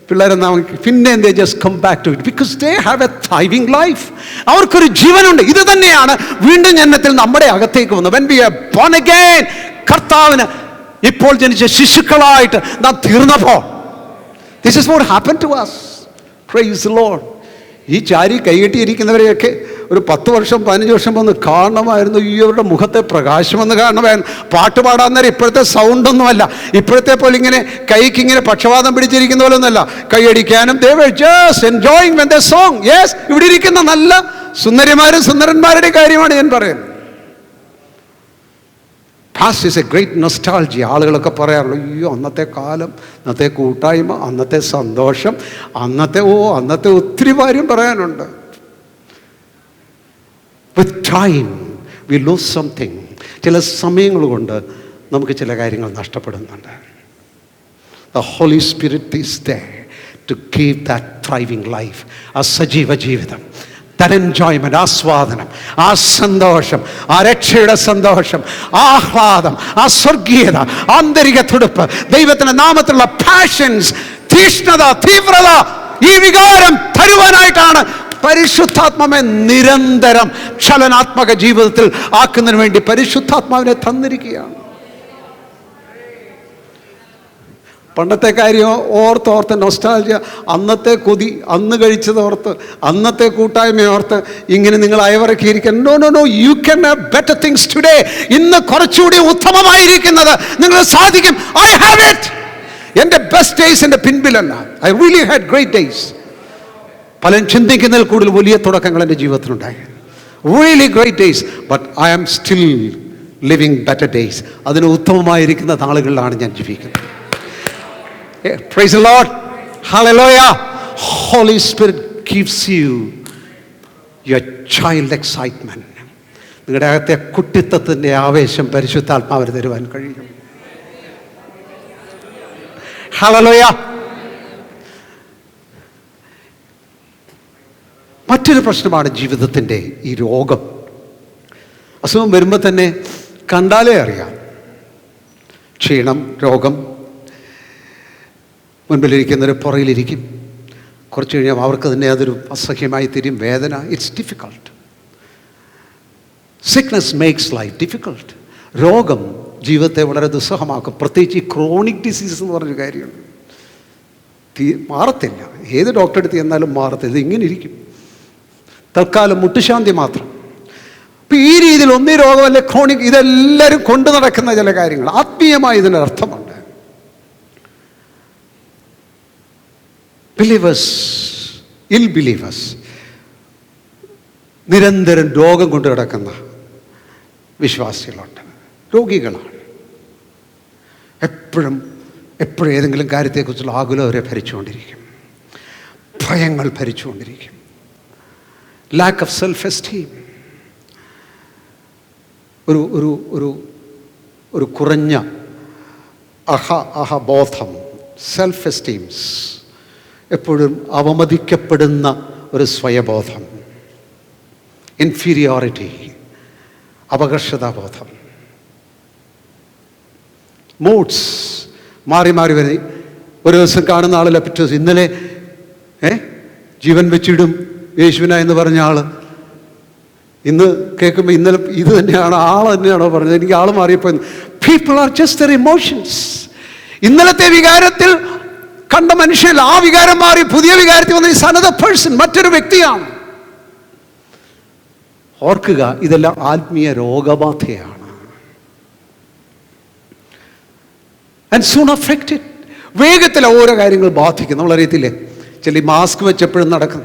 പിള്ളേരെന്നാ പിന്നെ they just come back to it because they have a thriving life. അവർക്കൊരു ജീവനുണ്ട്. ഇത് തന്നെയാണ് വീണ്ടും ജനനത്തിൽ നമ്മുടെ അകത്തേക്ക് വന്നത്. When we are born again, കർത്താവിന് ഇപ്പോൾ ജനിച്ച ശിശുക്കളായിട്ട് നാം തീർന്നപ്പോൾ, this is what happen to us. Praise the Lord. ഈ ചാരി കൈകെട്ടിയിരിക്കുന്നവരെയൊക്കെ ഒരു 10 വർഷം 15 വർഷം വന്ന് കാണണമായിരുന്നു. ഈ അവരുടെ മുഖത്തെ പ്രകാശമെന്ന് കാണണമായിരുന്നു. പാട്ട് പാടാൻ നേരം ഇപ്പോഴത്തെ സൗണ്ടൊന്നുമല്ല, ഇപ്പോഴത്തെ പോലെ ഇങ്ങനെ കൈക്ക് ഇങ്ങനെ പക്ഷപാതം പിടിച്ചിരിക്കുന്ന പോലെ ഒന്നുമല്ല. കൈയടിക്കാനും they were just enjoying when they song. Yes, ഇവിടെ ഇരിക്കുന്ന നല്ല സുന്ദരിമാരും സുന്ദരന്മാരുടെ കാര്യമാണ് ഞാൻ പറയുന്നത്. Past is a great nostalgia. ആളുകളൊക്കെ പറയാറുള്ളൂ, അയ്യോ അന്നത്തെ കാലം, അന്നത്തെ കൂട്ടായ്മ, അന്നത്തെ സന്തോഷം, അന്നത്തെ ഒത്തിരി കാര്യം പറയാനുണ്ട്. With time we lose something. ചില സമയങ്ങൾ കൊണ്ട് നമുക്ക് ചില കാര്യങ്ങൾ നഷ്ടപ്പെടുന്നുണ്ട്. The Holy Spirit is there to give that thriving life, ആ സജീവ ജീവിതം, that enjoyment, ആസ്വാദനം, ആ സന്തോഷം, ആ രക്ഷയുടെ സന്തോഷം, ആഹ്ലാദം, ആ സ്വർഗീയത, ആന്തരിക തുടുപ്പ്, ദൈവത്തിൻ്റെ നാമത്തിലുള്ള പാഷൻസ്, തീഷ്ണത, തീവ്രത, ഈ വികാരം തരുവാനായിട്ടാണ് പരിശുദ്ധാത്മാവെ നിരന്തരം ചലനാത്മക ജീവിതത്തിൽ ആക്കുന്നതിന് വേണ്ടി പരിശുദ്ധാത്മാവിനെ തന്നിരിക്കുകയാണ്. പണ്ടത്തെ കാര്യം ഓർത്ത് നൊസ്റ്റാൾജിയ, അന്നത്തെ കൊതി, അന്ന് കഴിച്ചതോർത്ത്, അന്നത്തെ കൂട്ടായ്മയോർത്ത് ഇങ്ങനെ നിങ്ങൾ അയവിറക്കിയിരിക്കാൻ. No, you can have better things today. ഇന്ന് കുറച്ചുകൂടി ഉത്തമമായിരിക്കുന്നത് നിങ്ങൾക്ക് സാധിക്കും. I have it. എൻ്റെ ബെസ്റ്റ് ഡേയ്സ് എൻ്റെ പിൻപിലല്ല. I really had great days. പലരും ചിന്തിക്കുന്നതിൽ കൂടുതൽ വലിയ തുടക്കങ്ങൾ എൻ്റെ ജീവിതത്തിലുണ്ടായി. Really great days. But I am still living better days. അതിന് ഉത്തമമായിരിക്കുന്ന നാളുകളിലാണ് ഞാൻ ജീവിക്കുന്നത്. Praise the Lord. Hallelujah. Holy Spirit gives you your child excitement. നിങ്ങളുടെ അകത്തെ കുട്ടിത്തത്തിൻ്റെ ആവേശം പരിശുദ്ധാത്മാവിന് തരുവാൻ കഴിയും. Hallelujah. മറ്റൊരു പ്രശ്നമാണ് ജീവിതത്തിൻ്റെ ഈ രോഗം. അസുഖം വരുമ്പോൾ തന്നെ കണ്ടാലേ അറിയാം. ക്ഷീണം, രോഗം, മുൻപിലിരിക്കുന്നവർ പുറകിലിരിക്കും. കുറച്ച് കഴിഞ്ഞാൽ അവർക്ക് തന്നെ അതൊരു അസഹ്യമായി തീരും. വേദന. It's difficult. Sickness makes life difficult. രോഗം ജീവിതത്തെ വളരെ ദുസ്സഹമാക്കും. പ്രത്യേകിച്ച് ഈ ക്രോണിക് ഡിസീസ് എന്ന് പറഞ്ഞൊരു കാര്യമുണ്ട്. മാറത്തില്ല. ഏത് ഡോക്ടറെ അടുത്ത് ചെന്നാലും മാറത്തില്ല. ഇത് ഇങ്ങനെ ഇരിക്കും, തൽക്കാലം മുട്ടുശാന്തി മാത്രം. അപ്പം ഈ രീതിയിൽ ഒന്നീ രോഗമല്ല ക്രോണിക്, ഇതെല്ലാവരും കൊണ്ടു നടക്കുന്ന ചില കാര്യങ്ങൾ. ആത്മീയമായി ഇതിന് അർത്ഥമുണ്ട്. ബിലീവേഴ്സ്, ഇൽ ബിലീവേഴ്സ്, നിരന്തരം രോഗം കൊണ്ടു നടക്കുന്ന വിശ്വാസികളുണ്ട്, രോഗികളാണ്. എപ്പോഴും ഏതെങ്കിലും കാര്യത്തെക്കുറിച്ചുള്ള ആകുലം അവരെ ഭരിച്ചുകൊണ്ടിരിക്കും, ഭയങ്ങൾ ഭരിച്ചുകൊണ്ടിരിക്കും, ലാക്ക് ഓഫ് സെൽഫ് എസ്റ്റീം, ഒരു കുറഞ്ഞ അഹബോധം, സെൽഫ് എസ്റ്റീംസ്, എപ്പോഴും അവമതിക്കപ്പെടുന്ന ഒരു സ്വയബോധം, ഇൻഫീരിയോറിറ്റി, അപകർഷതാബോധം, മൂഡ്സ് മാറി മാറി വരെ. ഒരു ദിവസം കാണുന്ന ആളല്ല പിറ്റേ ദിവസം ഇന്നലെ ജീവൻ വെച്ചിടും യേശുവിന എന്ന് പറഞ്ഞ ആള് ഇന്ന് കേൾക്കുമ്പോൾ ഇന്നലെ ഇത് തന്നെയാണ്, ആൾ തന്നെയാണോ പറഞ്ഞത്, എനിക്ക് ആൾ മാറിയപ്പോൾ. People are just their emotions. ഇന്നലത്തെ വികാരത്തിൽ കണ്ട മനുഷ്യൻ ആ വികാരം മാറി പുതിയ വികാരത്തിൽ വന്ന ഈസ് അനദർ പേഴ്സൺ, മറ്റൊരു വ്യക്തിയാണ്. ഓർക്കുക, ഇതെല്ലാം ആത്മീയ രോഗബാധയാണ്. And soon affected. വേഗത്തിൽ ഓരോ കാര്യങ്ങൾ ബാധിക്കും. നമ്മളറിയത്തില്ലേ, ചില മാസ്ക് വെച്ചപ്പോഴും നടക്കും.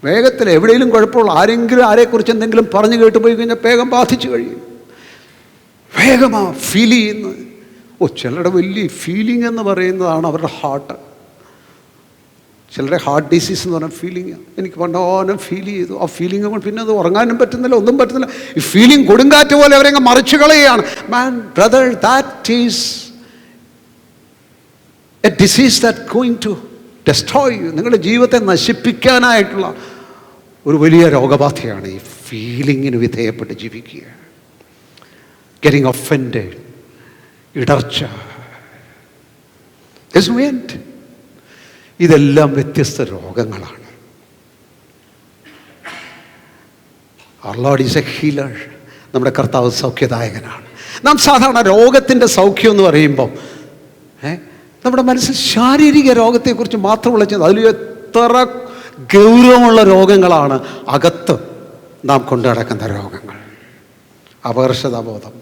വേഗത്തിൽ എവിടെയെങ്കിലും കുഴപ്പമുള്ള ആരെങ്കിലും ആരെക്കുറിച്ച് എന്തെങ്കിലും പറഞ്ഞു കേട്ട് പോയി കഴിഞ്ഞാൽ വേഗം ബാധിച്ചു കഴിയും. വേഗമാണ് ഫീൽ ചെയ്യുന്നത്. ചിലരുടെ വലിയ ഫീലിംഗ് എന്ന് പറയുന്നതാണ് അവരുടെ ഹാർട്ട്. ചിലരുടെ ഹാർട്ട് ഡിസീസ് എന്ന് പറഞ്ഞാൽ ഫീലിംഗ്. എനിക്ക് പണ്ടോനം ഫീൽ ചെയ്തു. ആ ഫീലിംഗ് കൊണ്ട് പിന്നെ അത് ഉറങ്ങാനും പറ്റുന്നില്ല, ഒന്നും പറ്റുന്നില്ല. ഈ ഫീലിംഗ് കൊടുങ്കാറ്റ് പോലെ അവരെങ്ങ് മറിച്ചു കളയുകയാണ്. Man brother, that is a disease that going to destroy you. നിങ്ങളുടെ ജീവിതത്തെ നശിപ്പിക്കാനായിട്ടുള്ള ഒരു വലിയ രോഗബാധയാണ് ഈ ഫീലിങ്ങിന് വിധേയപ്പെട്ട് ജീവിക്കുക. ഗെറ്റിംഗ് ഒഫൻഡഡ്, ഇടർച്ച, ഇതെല്ലാം വ്യത്യസ്ത രോഗങ്ങളാണ്. Our Lord is a healer. നമ്മുടെ കർത്താവ് സൗഖ്യദായകനാണ്. നാം സാധാരണ രോഗത്തിൻ്റെ സൗഖ്യം എന്ന് പറയുമ്പോൾ നമ്മുടെ മനസ്സിൽ ശാരീരിക രോഗത്തെക്കുറിച്ച് മാത്രമുള്ള ചിന്ത. അതിൽ എത്ര ഗൗരവമുള്ള രോഗങ്ങളാണ് അകത്ത് നാം കൊണ്ടു നടക്കുന്ന രോഗങ്ങൾ. അപകർഷതാബോധം,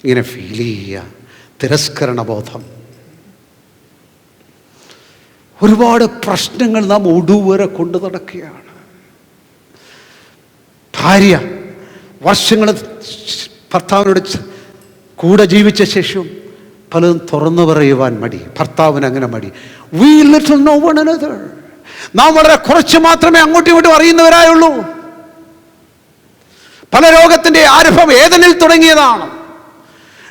ഇങ്ങനെ ഫീൽ ചെയ്യുക, തിരസ്കരണബോധം, ഒരുപാട് പ്രശ്നങ്ങൾ നാം ഒടുവരെ കൊണ്ടു നടക്കുകയാണ്. ഭാര്യ വർഷങ്ങൾ ഭർത്താവിനോട് കൂടെ ജീവിച്ച ശേഷം പലതും തുറന്നു പറയുവാൻ മടി, ഭർത്താവിന് അങ്ങനെ മടി. We little know one another. നാം വളരെ കുറച്ച് മാത്രമേ അങ്ങോട്ടും ഇങ്ങോട്ടും അറിയുന്നവരായുള്ളൂ. പല രോഗത്തിൻ്റെ ആരംഭം ഏതനിൽ തുടങ്ങിയതാണ്.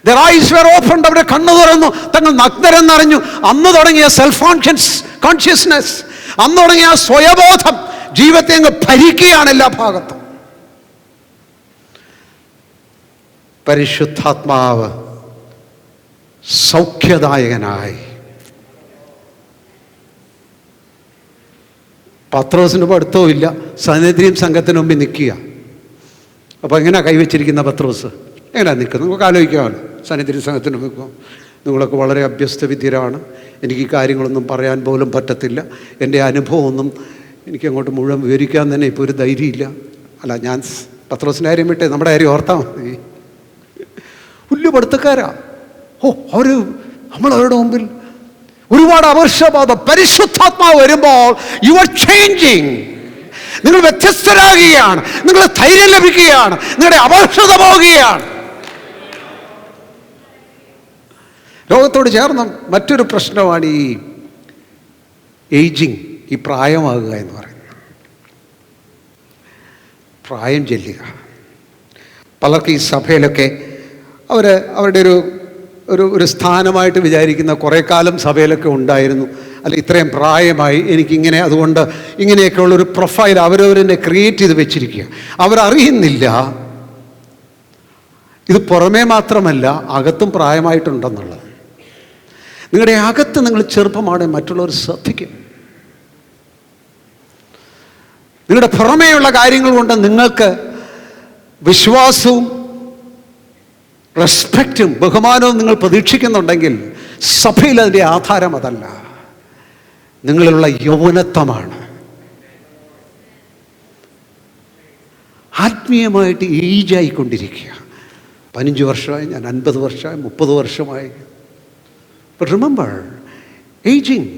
Their eyes were opened. അവരുടെ കണ്ണു തുറന്നു, തങ്ങൾ നഗ്നരെന്നറിഞ്ഞു. അന്ന് തുടങ്ങിയ സെൽഫ് കോൺഷ്യസ്നെസ്, അന്ന് തുടങ്ങിയ ആ സ്വയബോധം ജീവിതത്തെ അങ്ങ് ഭരിക്കുകയാണ് എല്ലാ ഭാഗത്തും. പരിശുദ്ധാത്മാവ് സൗഖ്യദായകനായി പത്രോസിന് പഠിത്തവും ഇല്ല, സനദ്രീം സംഘത്തിന് മുമ്പിൽ നിൽക്കുക. അപ്പോൾ എങ്ങനെയാണ് കൈവച്ചിരിക്കുന്ന പത്രോസ്? എങ്ങനെയാണ് നിൽക്കുന്നത്? നിങ്ങൾക്ക് ആലോചിക്കാമല്ലോ. സനദ്രീം സംഘത്തിന് നിൽക്കും. നിങ്ങളൊക്കെ വളരെ അഭ്യസ്തവിദ്യരാണ്, എനിക്ക് ഈ കാര്യങ്ങളൊന്നും പറയാൻ പോലും പറ്റത്തില്ല, എൻ്റെ അനുഭവമൊന്നും എനിക്ക് അങ്ങോട്ട് മുഴുവൻ വിവരിക്കാൻ തന്നെ ഇപ്പോൾ ഒരു ധൈര്യമില്ല. അല്ല, ഞാൻ പത്രോസിൻ്റെ കാര്യം വിട്ടേ, നമ്മുടെ കാര്യം ഓർത്താൽ മതി. വലിയ പഠിത്തക്കാരാ. നമ്മളവരുടെ മുമ്പിൽ ഒരുപാട് അപകർഷബോധം. പരിശുദ്ധാത്മാവ് വരുമ്പോൾ യു ആർ ചേഞ്ചിങ്. നിങ്ങൾ വ്യത്യസ്തരാകുകയാണ്, നിങ്ങൾ ധൈര്യം ലഭിക്കുകയാണ്, നിങ്ങളുടെ അപകർഷത പോവുകയാണ്. രോഗത്തോട് ചേർന്ന മറ്റൊരു പ്രശ്നമാണ് ഈ ഏജിങ്, ഈ പ്രായമാകുക എന്ന് പറയുന്നത്. പ്രായം ചെല്ലുക. പലർക്കും ഈ സഭയിലൊക്കെ അവരുടെ ഒരു സ്ഥാനമായിട്ട് വിചാരിക്കുന്ന കുറേ കാലം സഭയിലൊക്കെ ഉണ്ടായിരുന്നു. അല്ല, ഇത്രയും പ്രായമായി എനിക്കിങ്ങനെ, അതുകൊണ്ട് ഇങ്ങനെയൊക്കെയുള്ളൊരു പ്രൊഫൈൽ അവരവരെന്നെ ക്രിയേറ്റ് ചെയ്ത് വെച്ചിരിക്കുക. അവരറിയുന്നില്ല ഇത് പുറമേ മാത്രമല്ല അകത്തും പ്രായമായിട്ടുണ്ടെന്നുള്ളത്. നിങ്ങളുടെ അകത്ത് നിങ്ങൾ ചെറുപ്പമാണ്, മറ്റുള്ളവർ ശ്രദ്ധിക്കും. നിങ്ങളുടെ പുറമേയുള്ള കാര്യങ്ങൾ കൊണ്ട് നിങ്ങൾക്ക് വിശ്വാസവും റെസ്പെക്റ്റും ബഹുമാനവും നിങ്ങൾ പ്രതീക്ഷിക്കുന്നുണ്ടെങ്കിൽ സഭയിൽ അതിൻ്റെ ആധാരം അതല്ല. നിങ്ങളിലുള്ള യൗവനത്വമാണ്. ആത്മീയമായിട്ട് ഏജായിക്കൊണ്ടിരിക്കുക. 15 വർഷമായി, ഞാൻ 50 വർഷമായി, 30 വർഷമായി. ബട്ട് റിമെമ്പർ, ഏജിങ്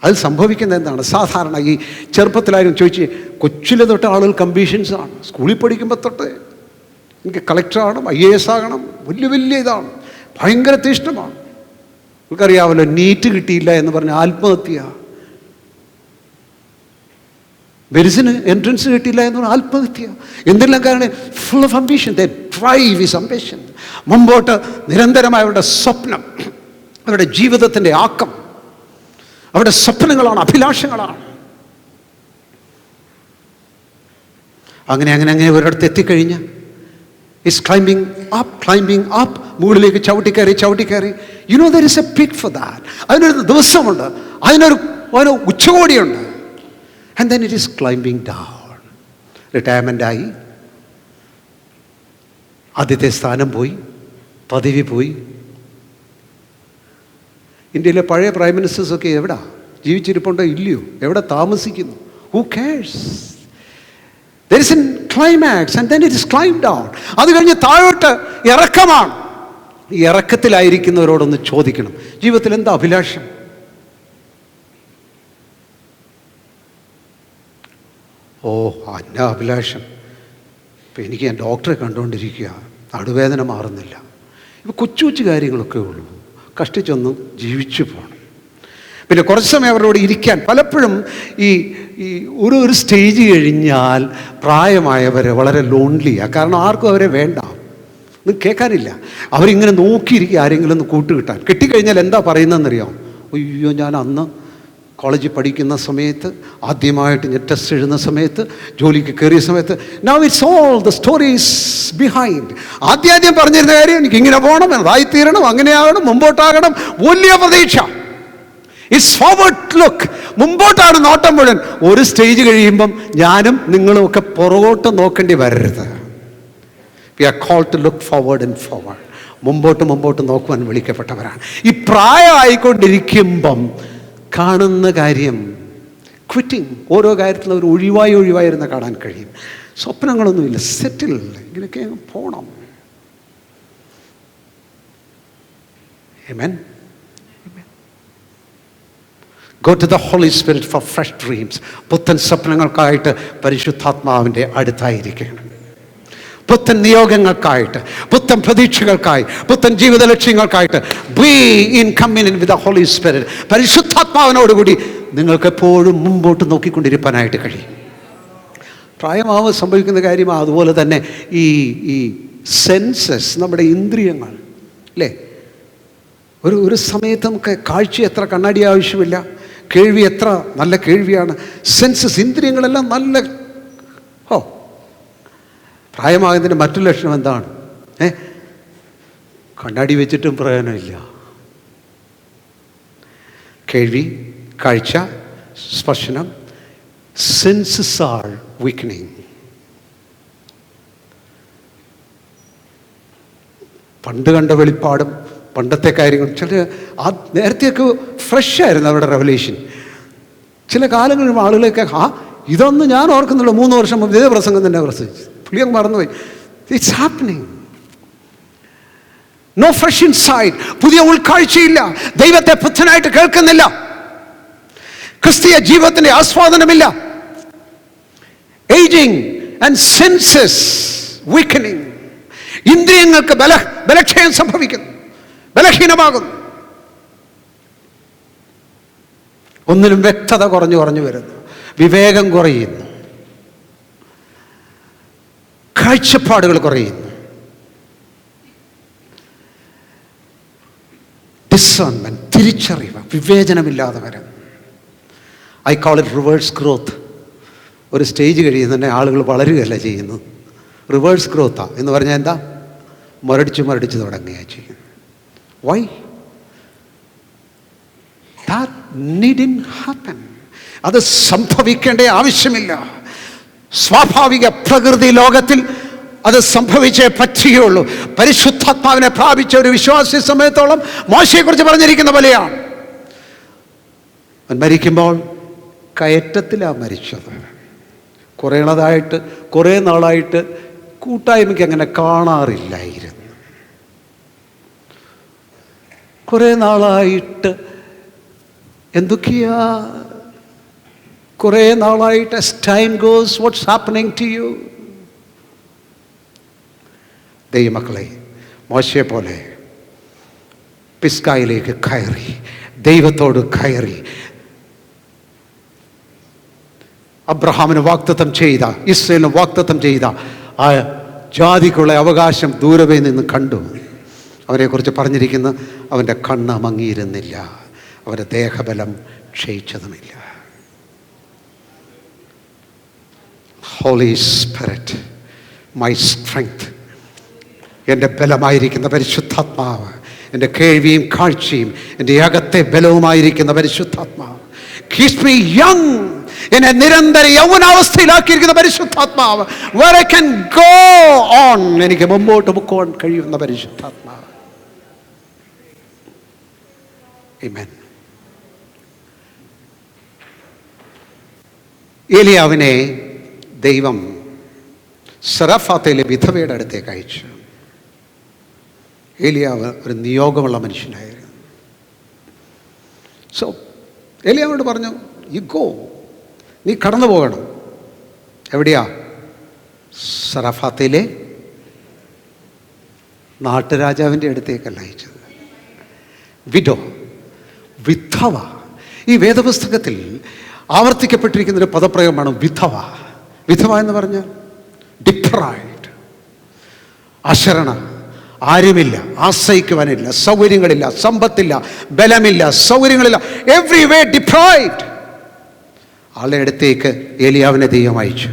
അത് സംഭവിക്കുന്നത് എന്താണ്? സാധാരണ ഈ ചെറുപ്പത്തിലായാലും ചോദിച്ച്, കൊച്ചിലെ തൊട്ട് ആളുകൾക്ക് അംബീഷൻസാണ്. സ്കൂളിൽ പഠിക്കുമ്പോൾ തൊട്ട് എനിക്ക് കളക്ടർ ആകണം, IAS ആകണം, വലിയ ഇതാണ്, ഭയങ്കര തീഷ്ണമാണ്. നിങ്ങൾക്കറിയാമല്ലോ, നീറ്റ് കിട്ടിയില്ല എന്ന് പറഞ്ഞ് ആത്മഹത്യ. മെഡിസിന് എൻട്രൻസ് കിട്ടിയില്ല എന്ന് പറഞ്ഞാൽ ആത്മഹത്യ. എന്തെല്ലാം കാരണം? Full of ambition. The drive is ambition. മുമ്പോട്ട് നിരന്തരമായ അവരുടെ സ്വപ്നം, അവരുടെ ജീവിതത്തിൻ്റെ ആക്കം, അവരുടെ സ്വപ്നങ്ങളാണ്, അഭിലാഷങ്ങളാണ്. അങ്ങനെ ഒരിടത്ത് എത്തിക്കഴിഞ്ഞ് ഈസ് ക്ലൈംബിങ് അപ്പ്, മുകളിലേക്ക് ചവിട്ടിക്കയറി. You know there is a peak for that. അതിനൊരു ദിവസമുണ്ട്, അതിനൊരു ഉച്ചകോടിയുണ്ട്. And then it is climbing down. Retirement ആയി, ആദ്യത്തെ സ്ഥാനം പോയി, പദവി പോയി. ഇന്ത്യയിലെ പഴയ പ്രൈം മിനിസ്റ്റേഴ്സൊക്കെ എവിടാ? ജീവിച്ചിരിപ്പുണ്ടോ ഇല്ലയോ? എവിടെ താമസിക്കുന്നു? Who CARES? There is a climax and then it is climbed down. അത് കഴിഞ്ഞ് താഴോട്ട് ഇറക്കമാണ്. ഈ ഇറക്കത്തിലായിരിക്കുന്നവരോടൊന്ന് ചോദിക്കണം, ജീവിതത്തിൽ എന്താ അഭിലാഷം? അന്ന അഭിലാഷം, ഇപ്പം എനിക്ക് ഞാൻ ഡോക്ടറെ കണ്ടുകൊണ്ടിരിക്കുക, നടുവേദന മാറുന്നില്ല. ഇപ്പം കൊച്ചു കാര്യങ്ങളൊക്കെ ഉള്ളൂ. കഷ്ടിച്ചൊന്നും ജീവിച്ചു പോകണം. പിന്നെ കുറച്ച് സമയം അവരോട് ഇരിക്കാൻ. പലപ്പോഴും ഈ ഒരു സ്റ്റേജ് കഴിഞ്ഞാൽ പ്രായമായവർ വളരെ ലോൺലിയാണ്. കാരണം ആർക്കും അവരെ വേണ്ട, ഒന്നും കേൾക്കാനില്ല. അവരിങ്ങനെ നോക്കിയിരിക്കുക ആരെങ്കിലും ഒന്ന് കൂട്ടുകിട്ടാൻ. കിട്ടിക്കഴിഞ്ഞാൽ എന്താ പറയുന്നതെന്നറിയാം? അയ്യോ, ഞാൻ അന്ന് കോളേജിൽ പഠിക്കുന്ന സമയത്ത്, ആദ്യമായിട്ട് ഞാൻ ടെസ്റ്റ് എഴുതുന്ന സമയത്ത്, ജോലിക്ക് കയറിയ സമയത്ത്, now it's all the stories behind. ആദ്യം പറഞ്ഞിരുന്ന കാര്യം, എനിക്ക് ഇങ്ങനെ പോകണം, അതായിത്തീരണം, അങ്ങനെയാകണം, മുമ്പോട്ടാകണം, വലിയ പ്രതീക്ഷ. It's forward look. മുമ്പോട്ടാണ് നോട്ടം മുഴുവൻ. ഒരു സ്റ്റേജ് കഴിയുമ്പം ഞാനും നിങ്ങളും ഒക്കെ പുറകോട്ട് നോക്കേണ്ടി വരരുത്. We are called to look forward and forward. മുമ്പോട്ട് നോക്കുവാൻ വിളിക്കപ്പെട്ടവരാണ്. ഈ പ്രായമായിക്കൊണ്ടിരിക്കുമ്പം കാണുന്ന കാര്യം ക്വിറ്റിംഗ്. ഓരോ കാര്യത്തിലും ഒരു ഒഴിവായിരുന്ന കാണാൻ കഴിയും. സ്വപ്നങ്ങളൊന്നുമില്ല, സെറ്റിൽ, ഇങ്ങനെയൊക്കെ പോകണം. ആമേൻ. Go to the Holy Spirit for fresh dreams. പുത്തൻ സ്വപ്നങ്ങൾക്കായിട്ട് പരിശുദ്ധാത്മാവിൻ്റെ അടുത്തായിരിക്കണം. പുത്തൻ നിയോഗങ്ങൾക്കായിട്ട്, പുത്തൻ പ്രതീക്ഷകൾക്കായി, പുത്തൻ ജീവിത ലക്ഷ്യങ്ങൾക്കായിട്ട് be in communion with the Holy Spirit. പരിശുദ്ധാത്മാവിനോടുകൂടി നിങ്ങൾക്ക് എപ്പോഴും മുമ്പോട്ട് നോക്കിക്കൊണ്ടിരിക്കാനായിട്ട് കഴിയും. പ്രായമാവ് സംഭവിക്കുന്ന കാര്യമാണ്. അതുപോലെ തന്നെ ഈ സെൻസസ്, നമ്മുടെ ഇന്ദ്രിയങ്ങൾ അല്ലേ, ഒരു സമയത്ത് നമുക്ക് കാഴ്ച എത്ര കണ്ണാടി ആവശ്യമില്ല, കേൾവി എത്ര നല്ല കേൾവിയാണ്, സെൻസസ്, ഇന്ദ്രിയങ്ങളെല്ലാം നല്ല. പ്രായമാകുന്നതിൻ്റെ മറ്റൊരു ലക്ഷണം എന്താണ്? കണ്ണാടി വെച്ചിട്ടും പ്രയോജനമില്ല. കേൾവി, കാഴ്ച, സ്പർശനം, സെൻസസ് ആർ വീക്കനിങ്. പണ്ട് കണ്ട വെളിപ്പാടും പണ്ടത്തെ കാര്യങ്ങൾ നേരത്തെയൊക്കെ ഫ്രഷ് ആയിരുന്നു അവരുടെ റെവലേഷൻ. ചില കാലങ്ങളിൽ ആളുകളൊക്കെ ഇതൊന്നും ഞാൻ ഓർക്കുന്നുള്ളൂ, 3 വർഷം മുമ്പ് ഇതേ പ്രസംഗം തന്നെ പ്രസംഗിച്ചു, പുള്ളിയും മറന്നുപോയി. It's happening. No fresh inside. പുതിയ ഉൾക്കാഴ്ചയില്ല, ദൈവത്തെ പുത്തനായിട്ട് കേൾക്കുന്നില്ല, ക്രിസ്തീയ ജീവിതത്തിന്റെ ആസ്വാദനമില്ല. Ageing and senses weakening. ഇന്ദ്രിയങ്ങൾക്ക് ബലക്ഷയം സംഭവിക്കുന്നു, ബലഹീനമാകുന്നു. ഒന്നിനും വ്യക്തത കുറഞ്ഞു വരുന്നു, വിവേകം കുറയുന്നു, കാഴ്ചപ്പാടുകൾ കുറയുന്നു, ഡിസേൺമെന്റ്, തിരിച്ചറിവ്, വിവേചനമില്ലാതെ വരുന്നു. I call it reverse growth. ഒരു സ്റ്റേജ് കഴിയുന്നതന്നെ ആളുകൾ വളരുകയല്ല ചെയ്യുന്നത്, റിവേഴ്സ് ഗ്രോത്താ എന്ന് പറഞ്ഞാൽ എന്താ? മുരടിച്ച് തുടങ്ങുകയാണ് ചെയ്യുന്നത്. Why? That needn't happen. അത് സംഭവിക്കേണ്ട ആവശ്യമില്ല. സ്വാഭാവിക പ്രകൃതി ലോകത്തിൽ അത് സംഭവിച്ചേ പറ്റുകയുള്ളൂ. പരിശുദ്ധാത്മാവിനെ പ്രാപിച്ച ഒരു വിശ്വാസി സമയത്തോളം മോശയെക്കുറിച്ച് പറഞ്ഞിരിക്കുന്ന പോലെയാണ്. അവൻ മരിക്കുമ്പോൾ കയറ്റത്തിലാണ് മരിച്ചത്. കുറേ നാളായിട്ട് കൂട്ടായ്മയ്ക്ക് അങ്ങനെ കാണാറില്ലായിരുന്നു. കുറേ നാളായിട്ട് എന്തൊക്കെയാ, കുറേ നാളായിട്ട് as time goes, what's happening to you? ദൈവമക്കളെ, മോശയെ പോലെ പിസ്കായിലേക്ക് കയറി, ദൈവത്തോട് കയറി, അബ്രഹാമിന് വാഗ്ദത്തം ചെയ്ത, ഇസ്രായേലിന് വാഗ്ദത്തം ചെയ്ത ആ ജാതിക്കുള്ള അവകാശം ദൂരവേ നിന്ന് കണ്ടു. അവരെക്കുറിച്ച് പറഞ്ഞിരിക്കുന്ന അവൻ്റെ കണ്ണ് മങ്ങിയിരുന്നില്ല, അവൻ്റെ ദേഹബലം ക്ഷയിച്ചതുമില്ല. ഹോളി സ്പിരിറ്റ്, മൈ സ്ട്രെങ്ത്, എൻ്റെ ബലമായിരിക്കുന്ന പരിശുദ്ധാത്മാവ്, എൻ്റെ കേൾവിയും കാഴ്ചയും എൻ്റെ അകത്തെ ബലവുമായിരിക്കുന്ന പരിശുദ്ധാത്മാവ്, കീപ്സ് മീ യങ്, എന്നെ നിരന്തര യൗവനാവസ്ഥയിലാക്കിയിരിക്കുന്ന പരിശുദ്ധാത്മാവ്, where I can go on, എനിക്ക് മുമ്പോട്ട് പോകാൻ കഴിയുന്ന പരിശുദ്ധാത്മാവ്. ആമേൻ. ഏലിയാവിനെ ദൈവം സറഫാത്തിലെ വിധവയുടെ അടുത്തേക്ക് അയച്ചു. ഏലിയാവ് ഒരു നിയോഗമുള്ള മനുഷ്യനായിരുന്നു. സോ ഏലിയാവോട് പറഞ്ഞു, യു ഗോ, നീ കടന്നു പോകണം. എവിടെയാ? സറഫാത്തിലെ നാട്ടുരാജാവിൻ്റെ അടുത്തേക്കല്ല അയച്ചത്. വിഡോ, വിധവ. ഈ വേദപുസ്തകത്തിൽ ആവർത്തിക്കപ്പെട്ടിരിക്കുന്നൊരു പദപ്രയോഗമാണ് വിധവ. വിധവ എന്ന് പറഞ്ഞാൽ ഡിപ്രൈവ്ഡ്, അശരണ, ആരുമില്ല, ആശ്രയിക്കുവാനില്ല, സൗകര്യങ്ങളില്ല, സമ്പത്തില്ല, ബലമില്ല, സൗകര്യങ്ങളില്ല, എവ്രി വേ ഡിപ്രൈവ്ഡ്. ആളുടെ അടുത്തേക്ക് ഏലിയാവിനെ ദൈവം അയച്ചു.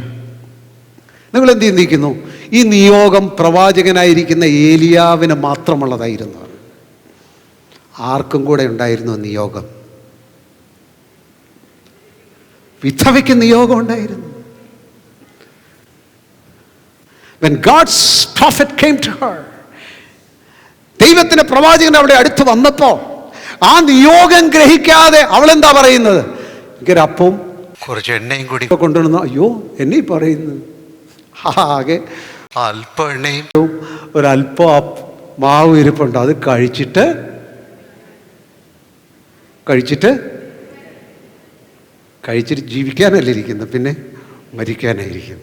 നിങ്ങൾ എന്ത് ചിന്തിക്കുന്നു? ഈ നിയോഗം പ്രവാചകനായിരിക്കുന്ന ഏലിയാവിന് മാത്രമുള്ളതായിരുന്നു. ആർക്കും കൂടെ ഉണ്ടായിരുന്നു നിയോഗം. വിധവയ്ക്ക് നിയോഗം ഉണ്ടായിരുന്നു. When God's prophet came to her, ദൈവത്തിന്റെ പ്രവാചകൻ അവിടെ അടുത്ത് വന്നപ്പോൾ ആ നിയോഗം ഗ്രഹിക്കാതെ അവൾ എന്താ പറയുന്നത്? എനിക്കൊരു അപ്പവും കുറച്ച് എണ്ണയും കൂടി കൊണ്ടുവന്നു. അയ്യോ, എന്നെ പറയുന്നു, ആകെ അല്പം എണ്ണയും ഒരല്പം മാവ് ഇരിപ്പുണ്ട്, അത് കഴിച്ചിട്ട് ജീവിക്കാനല്ല ഇരിക്കുന്നത്, പിന്നെ മരിക്കാനായിരിക്കും.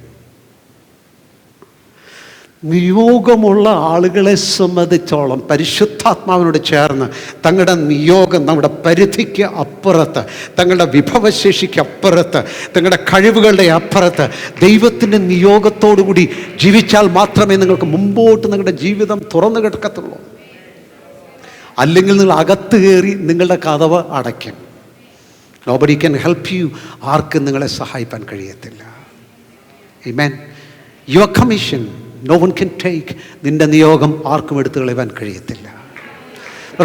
നിയോഗമുള്ള ആളുകളെ സംബന്ധിച്ചോളം പരിശുദ്ധാത്മാവിനോട് ചേർന്ന് തങ്ങളുടെ നിയോഗം, നമ്മുടെ പരിധിക്ക് അപ്പുറത്ത്, തങ്ങളുടെ വിഭവശേഷിക്ക് അപ്പുറത്ത്, തങ്ങളുടെ കഴിവുകളുടെ അപ്പുറത്ത് ദൈവത്തിൻ്റെ നിയോഗത്തോടുകൂടി ജീവിച്ചാൽ മാത്രമേ നിങ്ങൾക്ക് മുമ്പോട്ട് നിങ്ങളുടെ ജീവിതം തുറന്നു കിടക്കത്തുള്ളൂ. അല്ലെങ്കിൽ നിങ്ങൾ അകത്ത് കയറി നിങ്ങളുടെ കതവ് അടയ്ക്കും. Nobody can help you. ആർക്കും നിങ്ങളെ സഹായിക്കാൻ കഴിയത്തില്ല. Amen. Your commission no one can take. നിന്റെ നിയോഗം ആർക്കും എടുത്തു കളയാൻ കഴിയത്തില്ല.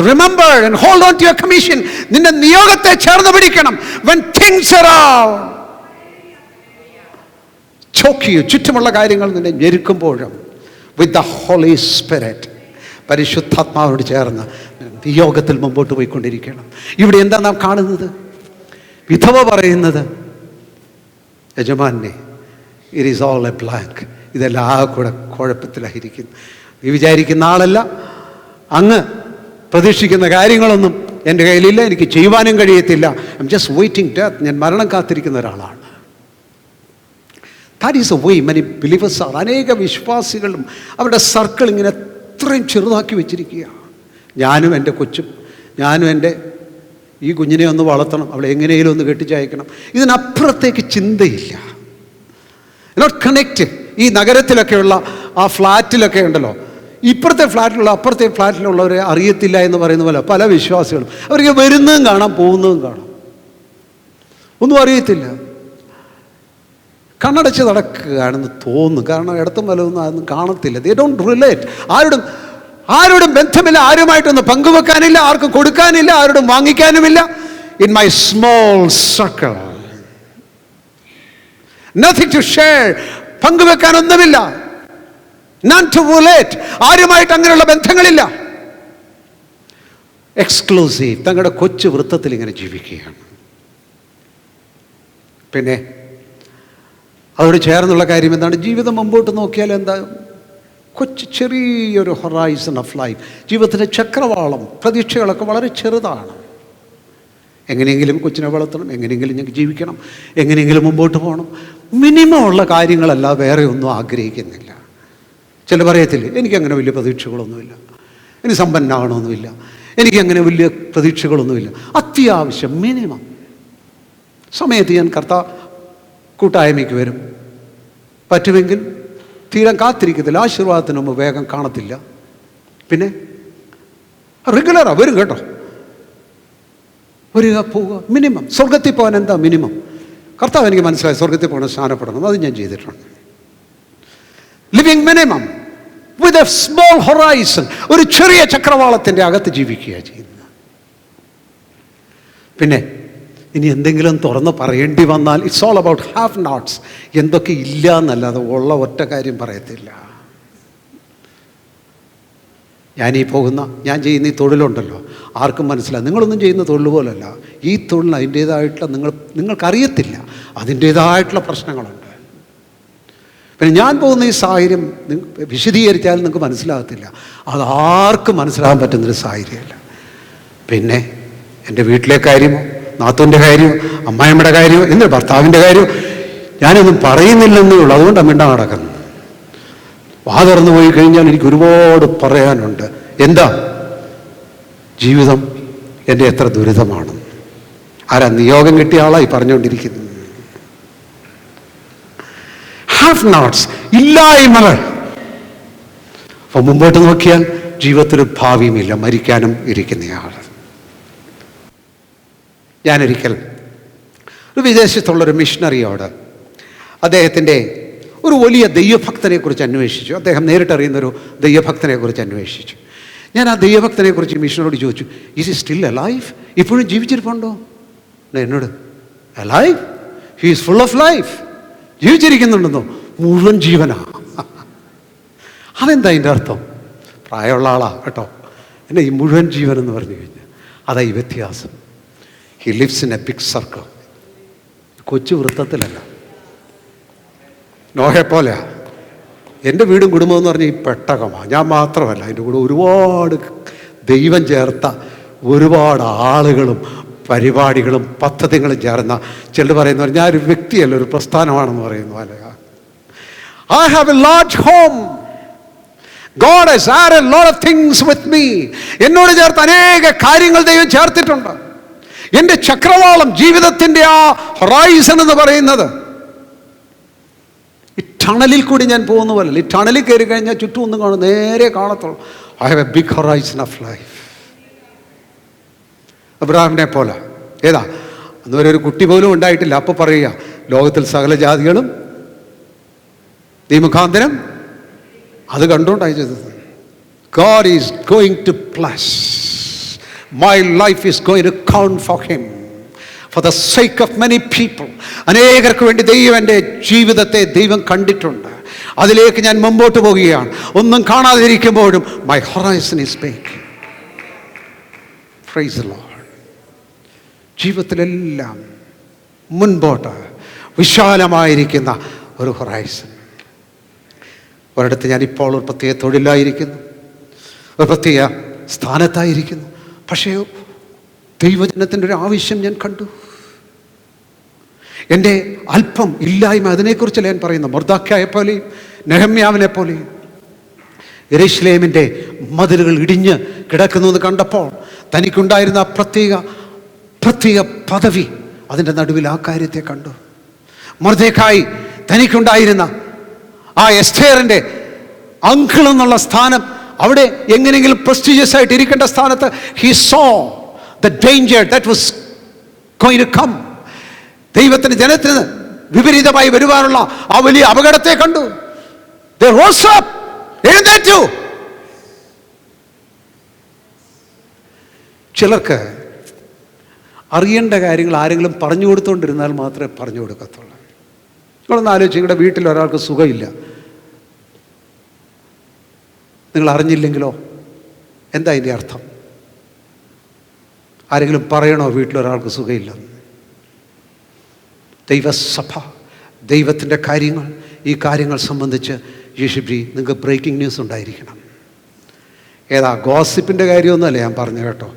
Remember and hold on to your commission. നിന്റെ നിയോഗത്തെ ചേർന്ന് പിടിക്കണം. When things around choke you, ചുറ്റുമുള്ള കാര്യങ്ങൾ നിന്നെ ഞെരുക്കുമ്പോഴും with the Holy Spirit, പരിശുദ്ധാത്മാവിനോട് ചേർന്ന് നിയോഗത്തിൽ മുമ്പോട്ട് പോയിക്കൊണ്ടിരിക്കണം. ഇവിടെ എന്താ നാം കാണുന്നത്? വിധവ പറയുന്നത്, യജമാനെ, it is all a blank, ഇതെല്ലാം ആ കൂടെ കുഴപ്പത്തിലായിരിക്കുന്നു. നീ വിചാരിക്കുന്ന ആളല്ല, അങ്ങ് പ്രതീക്ഷിക്കുന്ന കാര്യങ്ങളൊന്നും എൻ്റെ കയ്യിലില്ല, എനിക്ക് ചെയ്യുവാനും കഴിയത്തില്ല. I am just waiting death, ഞാൻ മരണം കാത്തിരിക്കുന്ന ഒരാളാണ്. That is a way many believers are. അനേക വിശ്വാസികളും അവരുടെ സർക്കിൾ ഇങ്ങനെ എത്രയും ചെറുതാക്കി വെച്ചിരിക്കുക. ഞാനും എൻ്റെ കൊച്ചും, ഞാനും എൻ്റെ ഈ കുഞ്ഞിനെ ഒന്ന് വളർത്തണം, അവളെ എങ്ങനെയും ഒന്ന് കെട്ടിച്ചയക്കണം, ഇതിനപ്പുറത്തേക്ക് ചിന്തയില്ല. Not connected. ഈ നഗരത്തിലൊക്കെയുള്ള ആ ഫ്ലാറ്റിലൊക്കെ ഉണ്ടല്ലോ, ഇപ്പുറത്തെ ഫ്ലാറ്റിലുള്ള അപ്പുറത്തെ ഫ്ലാറ്റിലുള്ളവരെ അറിയത്തില്ല എന്ന് പറയുന്ന പോലെ പല വിശ്വാസികളും അവർക്ക് വരുന്നതും കാണാം, പോകുന്നതും കാണാം, ഒന്നും അറിയത്തില്ല. കണ്ണടച്ച് നടക്കുകയാണെന്ന് തോന്നുന്നു. കാരണം ഇടത്തും വലതൊന്നും അതൊന്നും കാണത്തില്ല. They don't relate. ആരോടും ബന്ധമില്ല, ആരുമായിട്ടൊന്നും പങ്കുവെക്കാനില്ല, ആർക്കും കൊടുക്കാനില്ല, ആരോടും വാങ്ങിക്കാനുമില്ല. In my small circle nothing to share. പങ്കുവെക്കാനൊന്നുമില്ല. None to relate. ആരുമായിട്ട് അങ്ങനെയുള്ള ബന്ധങ്ങളില്ല. എക്സ്ക്ലൂസീവ്. തങ്ങളുടെ കൊച്ചു വൃത്തത്തിൽ ഇങ്ങനെ ജീവിക്കുകയാണ്. പിന്നെ അതോട് ചേർന്നുള്ള കാര്യം എന്താണ്? ജീവിതം മുമ്പോട്ട് നോക്കിയാൽ എന്താ? ചെറിയൊരു ഹൊറൈസൺ ഓഫ് ലൈഫ്. ജീവിതത്തിൻ്റെ ചക്രവാളം, പ്രതീക്ഷകളൊക്കെ വളരെ ചെറുതാണ്. എങ്ങനെയെങ്കിലും കൊച്ചിനെ വളർത്തണം, എങ്ങനെയെങ്കിലും ഞങ്ങൾക്ക് ജീവിക്കണം, എങ്ങനെയെങ്കിലും മുമ്പോട്ട് പോകണം. മിനിമം ഉള്ള കാര്യങ്ങളല്ല, വേറെ ഒന്നും ആഗ്രഹിക്കുന്നില്ല. ചില പറയത്തില്ലേ, എനിക്കങ്ങനെ വലിയ പ്രതീക്ഷകളൊന്നുമില്ല, എനിക്ക് സമ്പന്നനാകണമെന്നുമില്ല, എനിക്കങ്ങനെ വലിയ പ്രതീക്ഷകളൊന്നുമില്ല. അത്യാവശ്യം മിനിമം സമയത്ത് ഞാൻ കൂട്ടായ്മയ്ക്ക് വരും, പറ്റുമെങ്കിൽ തീരാൻ കാത്തിരിക്കത്തില്ല, ആശീർവാദത്തിന് മുമ്പ് വേഗം കാണത്തില്ല. പിന്നെ റെഗുലറാ വരും കേട്ടോ, വരിക പോവുക. മിനിമം സ്വർഗത്തിൽ പോകാൻ എന്താ മിനിമം? കർത്താവ് എനിക്ക് മനസ്സിലായി, സ്വർഗത്തിൽ പോകണം, സ്നാനപ്പെടണം, അത് ഞാൻ ചെയ്തിട്ടുണ്ട്. Living minimum with a small horizon, ഒരു ചെറിയ ചക്രവാളത്തിൻ്റെ അകത്ത് ജീവിക്കുക ചെയ്യുന്നത്. പിന്നെ ഇനി എന്തെങ്കിലും തുറന്ന് പറയേണ്ടി വന്നാൽ it's all about have notes. എന്തൊക്കെ ഇല്ല എന്നല്ലാതെ ഉള്ള ഒറ്റ കാര്യം പറയത്തില്ല. ഞാൻ ചെയ്യുന്ന ഈ തൊഴിലുണ്ടല്ലോ, ആർക്കും മനസ്സിലാവും, നിങ്ങളൊന്നും ചെയ്യുന്ന തൊഴിൽ പോലല്ല ഈ തൊഴിൽ. അതിൻ്റേതായിട്ടുള്ള നിങ്ങൾക്കറിയത്തില്ല, അതിൻ്റേതായിട്ടുള്ള പ്രശ്നങ്ങളുണ്ട്. പിന്നെ ഞാൻ പോകുന്ന ഈ സാഹചര്യം വിശദീകരിച്ചാൽ നിങ്ങൾക്ക് മനസ്സിലാകത്തില്ല, അതാർക്കും മനസ്സിലാകാൻ പറ്റുന്നൊരു സാഹചര്യമല്ല. പിന്നെ എൻ്റെ വീട്ടിലെ കാര്യമോ, നാത്തൂൻ്റെ കാര്യമോ, അമ്മായിമ്മയുടെ കാര്യമോ, എൻ്റെ ഭർത്താവിൻ്റെ കാര്യമോ ഞാനൊന്നും പറയുന്നില്ലെന്നേ ഉള്ളൂ. അതുകൊണ്ടാണ് മിണ്ടാ നടക്കുന്നത്. വാ തുറന്നു പോയി കഴിഞ്ഞാൽ എനിക്ക് ഒരുപാട് പറയാനുണ്ട്. എന്താ? ജീവിതം എൻ്റെ എത്ര ദുരിതമാണ്. ആരാ? നിയോഗം കിട്ടിയ ആളായി പറഞ്ഞുകൊണ്ടിരിക്കുന്നത്. ഹാവ് നോട്ട്സ്, ഇല്ലായ്മകൾ. അപ്പം മുമ്പോട്ട് നോക്കിയാൽ ജീവിതത്തിൽ ഭാവിയുമില്ല, മരിക്കാനും ഇരിക്കുന്നയാൾ. ഞാനൊരിക്കൽ ഒരു വിദേശത്തുള്ളൊരു മിഷണറിയോട് അദ്ദേഹത്തിൻ്റെ ഒരു വലിയ ദൈവഭക്തനെക്കുറിച്ച് അന്വേഷിച്ചു. അദ്ദേഹം നേരിട്ടറിയുന്നൊരു ദൈവഭക്തനെക്കുറിച്ച് അന്വേഷിച്ചു. ഞാൻ ആ ദൈവഭക്തനെക്കുറിച്ച് മിഷനോട് ചോദിച്ചു, ഈസ് ഹി സ്റ്റിൽ അലൈവ്? ഇപ്പോഴും ജീവിച്ചിരിപ്പുണ്ടോ? എന്നോട്, alive? He is full of life. ജീവിച്ചിരിക്കുന്നുണ്ടെന്നോ? മുഴുവൻ ജീവനാ. അതെന്താ അതിൻ്റെ അർത്ഥം? പ്രായമുള്ള ആളാ കേട്ടോ. എന്നെ ഈ മുഴുവൻ ജീവൻ എന്ന് പറഞ്ഞു കഴിഞ്ഞാൽ അതാ ഈ വ്യത്യാസം. He lives in a big circle. കൊച്ചു വൃത്തത്തിലല്ല, നോഹയെ പോലെയാ. എൻ്റെ വീടും കുടുംബം എന്ന് പറഞ്ഞാൽ ഈ പെട്ടകമാണ്. ഞാൻ മാത്രമല്ല, അതിൻ്റെ കൂടെ ഒരുപാട് ദൈവം ചേർത്ത ഒരുപാട് ആളുകളും പരിപാടികളും പദ്ധതികളും ചേർന്ന, ചിലർ പറയുന്ന ഞാൻ ഒരു വ്യക്തിയല്ല, ഒരു പ്രസ്ഥാനമാണെന്ന് പറയുന്നു. അല്ല, I have a large home. God has added a lot of things with me. എന്നോട് ചേർത്ത് അനേക കാര്യങ്ങൾ ദൈവം ചേർത്തിട്ടുണ്ട്. എൻ്റെ ചക്രവാളം, ജീവിതത്തിൻ്റെ ആ ഹൊറൈസൺ എന്ന് പറയുന്നത് ഈ ടണലിൽ കൂടി ഞാൻ പോകുന്ന പോലല്ല. ഈ ടണലിൽ കയറി കഴിഞ്ഞാൽ ചുറ്റും ഒന്നും കാണും, നേരെ കാണത്തുള്ളൂ. I have a big horizon of life. അബ്രഹാമിനെ പോലെ. ഏതാ? അന്നുവരെ ഒരു കുട്ടി പോലും ഉണ്ടായിട്ടില്ല. അപ്പോൾ പറയുക, ലോകത്തിൽ സകല ജാതികളും നീ മുഖാന്തരം അത് കണ്ടുകൊണ്ടായി ചെയ്തത്. God is going to bless. My life is going to count for him. For the sake of many people. അനേകർക്ക് വേണ്ടി ദൈവം എൻ്റെ ജീവിതത്തെ ദൈവം കണ്ടിട്ടുണ്ട്. അതിലേക്ക് ഞാൻ മുമ്പോട്ട് പോവുകയാണ്. ഒന്നും കാണാതിരിക്കുമ്പോഴും my horizon is big. Praise the Lord. ജീവിതത്തിലെല്ലാം മുൻപോട്ട് വിശാലമായിരിക്കുന്ന ഒരു ഹൊറൈസൺ. ഒരിടത്ത് ഞാനിപ്പോൾ ഒരു പ്രത്യേക തൊഴിലായിരിക്കുന്നു, ഒരു പ്രത്യേക സ്ഥാനത്തായിരിക്കുന്നു. പക്ഷേ ദൈവജനത്തിൻ്റെ ഒരു ആവശ്യം ഞാൻ കണ്ടു. എൻ്റെ അല്പം ഇല്ലായ്മ, അതിനെക്കുറിച്ചല്ല ഞാൻ പറയുന്നത്. മൊർദെഖായെ പോലെയും നെഹമ്യാവിനെ പോലെയും യെരൂശലേമിൻ്റെ മതിലുകൾ ഇടിഞ്ഞ് കിടക്കുന്നത് കണ്ടപ്പോൾ തനിക്കുണ്ടായിരുന്ന പ്രത്യേക പദവി, അതിൻ്റെ നടുവിൽ ആ കാര്യത്തെ കണ്ടു. മൊർദെഖായി തനിക്കുണ്ടായിരുന്ന ആ എസ്തേറിൻ്റെ അങ്കിൾ എന്നുള്ള സ്ഥാനം, അവിടെ എങ്ങനെയെങ്കിലും പ്രസ്റ്റീജിയസ് ആയിട്ട് ഇരിക്കേണ്ട സ്ഥാനത്ത് he saw the danger that was going to come. ദൈവത്തിന് ജനത്തിന് വിപരീതമായി വരുവാനുള്ള ആ വലിയ അപകടത്തെ കണ്ടു. They rose up, എഴുന്നേറ്റു. ചിലർക്ക് അറിയേണ്ട കാര്യങ്ങൾ ആരെങ്കിലും പറഞ്ഞു കൊടുത്തുകൊണ്ടിരുന്നാൽ മാത്രമേ പറഞ്ഞു കൊടുക്കത്തുള്ളൂ. നിങ്ങളൊന്ന് ആലോചിച്ച്, നിങ്ങളുടെ വീട്ടിൽ ഒരാൾക്ക് സുഖമില്ല, നിങ്ങൾ അറിഞ്ഞില്ലെങ്കിലോ? എന്താ അതിൻ്റെ അർത്ഥം? ആരെങ്കിലും പറയണോ വീട്ടിലൊരാൾക്ക് സുഖമില്ല? ദൈവസഭ, ദൈവത്തിൻ്റെ കാര്യങ്ങൾ, ഈ കാര്യങ്ങൾ സംബന്ധിച്ച് യേശുബി നിങ്ങൾക്ക് ബ്രേക്കിംഗ് ന്യൂസ് ഉണ്ടായിരിക്കണം. ഏതാ ഗോസിപ്പിൻ്റെ കാര്യമൊന്നുമല്ല ഞാൻ പറഞ്ഞു കേട്ടോ.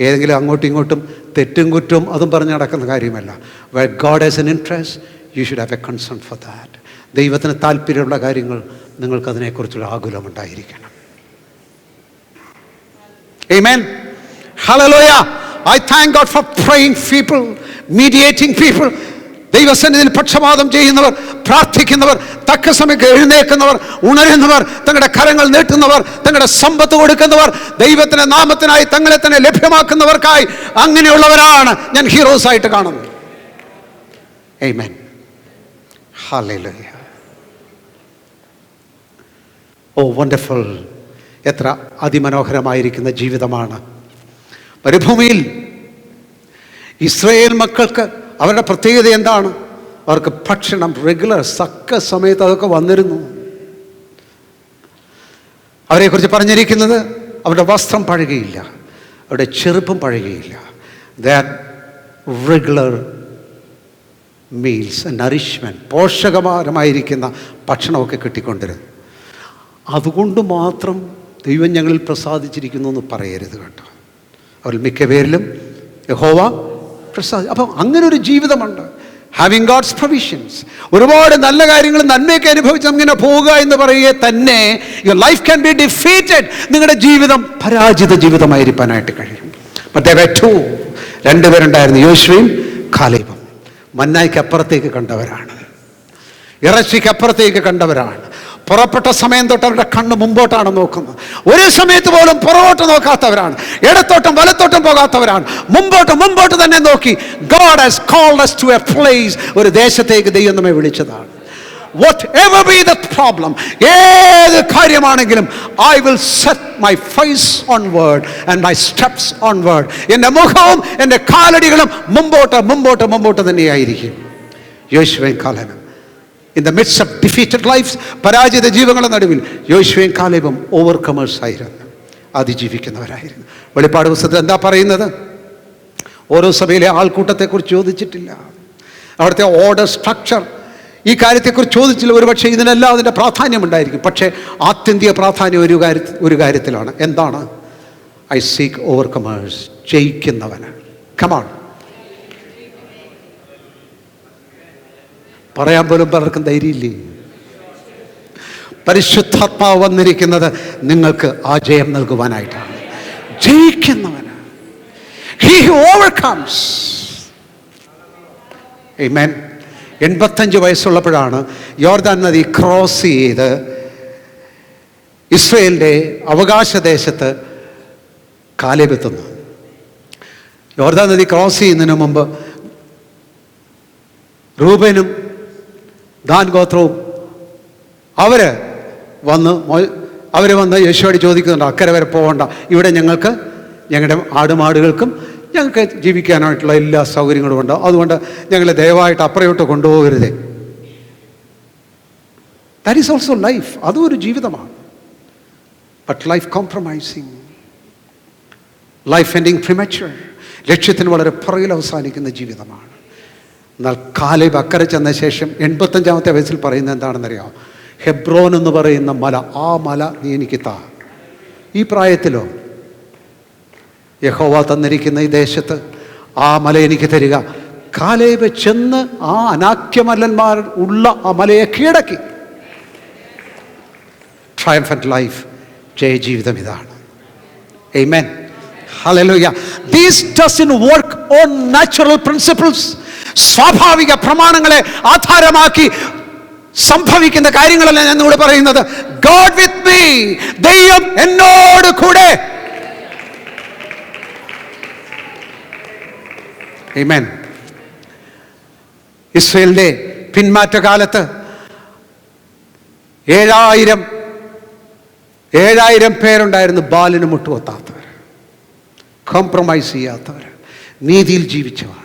ഏതെങ്കിലും അങ്ങോട്ടും ഇങ്ങോട്ടും തെറ്റും കുറ്റവും അതും പറഞ്ഞ് നടക്കുന്ന കാര്യമല്ല. Where God has an interest, you should have a concern for that. ദൈവത്തിന് താല്പര്യമുള്ള കാര്യങ്ങൾ നിങ്ങൾക്കതിനെക്കുറിച്ചുള്ള ആകുലമുണ്ടായിരിക്കണം. Amen. Hallelujah. I thank God for praying people, mediating people. ദൈവസന്നിധിയിൽ പക്ഷപാതം ചെയ്യുന്നവർ, പ്രാർത്ഥിക്കുന്നവർ, തക്ക സമയത്ത് എഴുന്നേൽക്കുന്നവർ, ഉണരുന്നവർ, തങ്ങളുടെ കരങ്ങൾ നീട്ടുന്നവർ, തങ്ങളുടെ സമ്പത്ത് കൊടുക്കുന്നവർ, ദൈവത്തിൻ്റെ നാമത്തിനായി തങ്ങളെ തന്നെ ലഭ്യമാക്കുന്നവർക്കായി അങ്ങനെയുള്ളവരാണ് ഞാൻ ഹീറോസ് ആയിട്ട് കാണുന്നത്. Amen. Hallelujah. Oh, wonderful. എത്ര അതിമനോഹരമായിരിക്കുന്ന ജീവിതമാണ്. മരുഭൂമിയിൽ ഇസ്രായേൽ മക്കൾക്ക് അവരുടെ പ്രത്യേകത എന്താണ്? അവർക്ക് ഭക്ഷണം റെഗുലർ തക്ക സമയത്ത് അതൊക്കെ വന്നിരുന്നു. അവരെക്കുറിച്ച് പറഞ്ഞിരിക്കുന്നത് അവരുടെ വസ്ത്രം പഴകിയില്ല, അവരുടെ ചെറുപ്പം പഴകിയില്ല. ദാറ്റ് റെഗുലർ മീൽസ്, നറിഷ്മെൻറ്റ്, പോഷകമാരമായിരിക്കുന്ന ഭക്ഷണമൊക്കെ കിട്ടിക്കൊണ്ടിരുന്നു. അതുകൊണ്ട് മാത്രം ദൈവം ഞങ്ങളിൽ പ്രസാദിച്ചിരിക്കുന്നു എന്ന് പറയരുത് കേട്ടോ. അവരിൽ മിക്ക പേരിലും യഹോവ അപ്പം അങ്ങനെ ഒരു ജീവിതമുണ്ട്. Having God's provisions. ഒരുപാട് നല്ല കാര്യങ്ങൾ നന്മയൊക്കെ അനുഭവിച്ച് അങ്ങനെ പോവുക എന്ന് പറയുക തന്നെ your life can be defeated. നിങ്ങളുടെ ജീവിതം പരാജിത ജീവിതമായിരിക്കാനായിട്ട് കഴിയും. രണ്ടുപേരുണ്ടായിരുന്നു, യോശുവയും കാലേബും. മന്നായ്ക്ക് അപ്പുറത്തേക്ക് കണ്ടവരാണ്, ഇറച്ചിക്ക് അപ്പുറത്തേക്ക് കണ്ടവരാണ്. പുറപ്പെട്ട സമയം തൊട്ട് അവരുടെ കണ്ണ് മുമ്പോട്ടാണ് നോക്കുന്നത്. ഒരു സമയത്ത് പോലും പുറകോട്ട് നോക്കാത്തവരാണ്, ഇടത്തോട്ടും വലത്തോട്ടും പോകാത്തവരാണ്, മുമ്പോട്ട് തന്നെ നോക്കി. God has called us to a place, ഒരു ദേശത്തേക്ക് ദൈവം നമ്മെ വിളിച്ചതാണ്. Whatever be the problem, ഏത് കാര്യമാണെങ്കിലും I will set my face onward and my steps onward. എൻ്റെ മുഖവും എൻ്റെ കാലടികളും മുമ്പോട്ട് തന്നെയായിരിക്കും. യോശുവയും കാലേബും in the midst of defeated lives, പരാജിത ജീവിതങ്ങളുടെ നടുവിൽ യോശുവയും കാലേബും ഓവർകമേഴ്സ് ആയിരുന്നു, അതിജീവിക്കുന്നവരായിരുന്നു. വെളിപ്പാട് പുസ്തകത്തിൽ എന്താ പറയുന്നത്? ഓരോ സഭയിലെ ആൾക്കൂട്ടത്തെക്കുറിച്ച് ചോദിച്ചിട്ടില്ല, അവിടുത്തെ ഓർഡർ സ്ട്രക്ചർ ഈ കാര്യത്തെക്കുറിച്ച് ചോദിച്ചില്ല. ഒരുപക്ഷെ ഇതിനെല്ലാം അതിൻ്റെ പ്രാധാന്യമുണ്ടായിരിക്കും. പക്ഷേ ആത്യന്തിക പ്രാധാന്യം ഒരു കാര്യത്തിലാണ്. എന്താണ്? ഐ സീക്ക് ഓവർകമേഴ്സ്, ജയിക്കുന്നവന്. കമാൺ. പറയാൻ പോലും പലർക്കും ധൈര്യമില്ലേ? പരിശുദ്ധാത്മാവ് വന്നിരിക്കുന്നത് നിങ്ങൾക്ക് ആ ജയം നൽകുവാനായിട്ടാണ്. ജയിക്കുന്നവന്, he who overcomes. Amen. 85 വയസ്സുള്ളപ്പോഴാണ് യോർദാൻ നദി ക്രോസ് ചെയ്ത് ഇസ്രായേലിൻ്റെ അവകാശദേശത്ത് കാലേബ് എത്തുന്നു. യോർദാൻ നദി ക്രോസ് ചെയ്യുന്നതിന് മുമ്പ് റൂബനും ദാൻ ഗോത്രവും അവർ വന്ന് യേശുവോട് ചോദിക്കുന്നുണ്ട്, അക്കരെ വരെ പോകണ്ട, ഇവിടെ ഞങ്ങൾക്ക് ഞങ്ങളുടെ ആടുമാടുകൾക്കും ഞങ്ങൾക്ക് ജീവിക്കാനായിട്ടുള്ള എല്ലാ സൗകര്യങ്ങളും ഉണ്ട്, അതുകൊണ്ട് ഞങ്ങളെ ദയവായിട്ട് അപ്പുറയോട്ട് കൊണ്ടുപോകരുതേ. That is also life. അതും ഒരു ജീവിതമാണ്. But life compromising, life ending premature, ലക്ഷ്യത്തിന് വളരെ പുറകിൽ അവസാനിക്കുന്ന ജീവിതമാണ്. എന്നാൽ കാലേബ് അക്കരെ ചെന്ന ശേഷം 85-ാമത്തെ വയസ്സിൽ പറയുന്നത് എന്താണെന്നറിയാം? ഹെബ്രോൻ എന്ന് പറയുന്ന മല, ആ മല നീ എനിക്ക് താ. ഈ പ്രായത്തിലോ യഹോവ തന്നിരിക്കുന്ന ഈ ദേശത്ത് ആ മല എനിക്ക് തരിക. കാലേബ് ചെന്ന് ആ അനാക്യമല്ലന്മാർ ഉള്ള ആ മലയെ കീഴടക്കി. ട്രയംഫന്റ് ലൈഫ്, ജയജീവിതം ഇതാണ്. ആമേൻ. Hallelujah. This doesn't work on natural principles. സ്വാഭാവിക പ്രമാണങ്ങളെ ആധാരമാക്കി സംഭവിക്കുന്ന കാര്യങ്ങളല്ല ഞാൻ ഇവിടെ പറയുന്നത്. God with me, ദൈവം എന്നോട് കൂടെ. Amen. ഇസ്രായേലിന്റെ പിന്മാറ്റ കാലത്ത് 7000 പേരുണ്ടായിരുന്നു ബാലിന് മുട്ടുകൊത്താത്തവർ, കോംപ്രമൈസ് ചെയ്യാത്തവർ, നീതിയിൽ ജീവിച്ചവർ.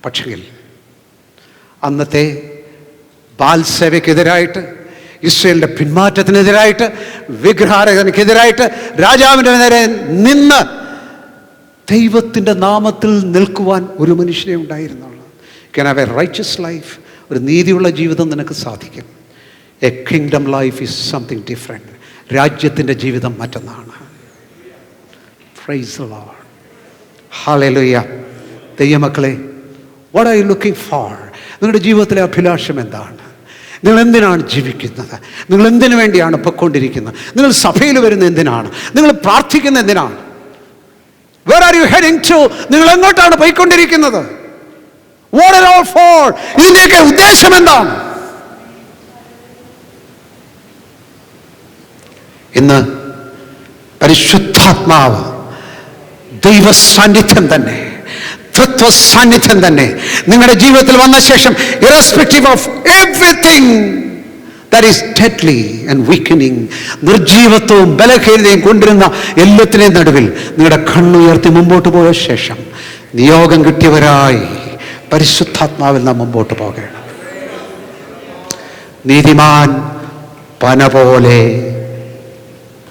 പക്ഷെങ്കിൽ അന്നത്തെ ബാൽസേവയ്ക്കെതിരായിട്ട്, ഇസ്രായേലിൻ്റെ പിന്മാറ്റത്തിനെതിരായിട്ട്, വിഗ്രഹാരാധനയ്ക്കെതിരായിട്ട് രാജാവിൻ്റെ നേരെ നിന്ന് ദൈവത്തിൻ്റെ നാമത്തിൽ നിൽക്കുവാൻ ഒരു മനുഷ്യനെ ഉണ്ടായിരുന്നുള്ളൂ. Can have A righteous life. ഒരു നീതിയുള്ള ജീവിതം നിനക്ക് സാധിക്കും. A kingdom life is something different. രാജ്യത്തിൻ്റെ ജീവിതം മറ്റൊന്നാണ്. Price the Lord. ഹല്ലേലൂയ. ദൈവമക്കളെ, what are you looking for? നിങ്ങളുടെ ജീവിതത്തിലെ അഭിലാഷം എന്താണ്? നിങ്ങൾ എന്തിനാണ് ജീവിക്കുന്നത്? നിങ്ങൾ എന്തിനു വേണ്ടിയാണ് പൊയ്ക്കൊണ്ടിരിക്കുന്നത്? നിങ്ങൾ സഭയിൽ വരുന്ന എന്തിനാണ്? നിങ്ങൾ പ്രാർത്ഥിക്കുന്ന എന്തിനാണ്? Where are you heading to? നിങ്ങൾ എങ്ങോട്ടാണ് പോയിക്കൊണ്ടിരിക്കുന്നത്? What are all for? ഇതിൻ്റെയൊക്കെ ഉദ്ദേശം എന്താണ്? ഇന്ന് പരിശുദ്ധാത്മാവ്, ദൈവ സാന്നിധ്യം തന്നെ, തത്വ സാന്നിധ്യം തന്നെ നിങ്ങളുടെ ജീവിതത്തിൽ വന്ന ശേഷം, irrespective of everything that is deadly and weakening, നിർജീവത്വവും ബലഹീനതയും കൊണ്ടിരുന്ന എല്ലാത്തിനെയും നടുവിൽ നിങ്ങളുടെ കണ്ണുയർത്തി മുമ്പോട്ട് പോയ ശേഷം നിയോഗം കിട്ടിയവരായി പരിശുദ്ധാത്മാവിൽ നാം മുമ്പോട്ട് പോകണം. നീതിമാൻ പന പോലെ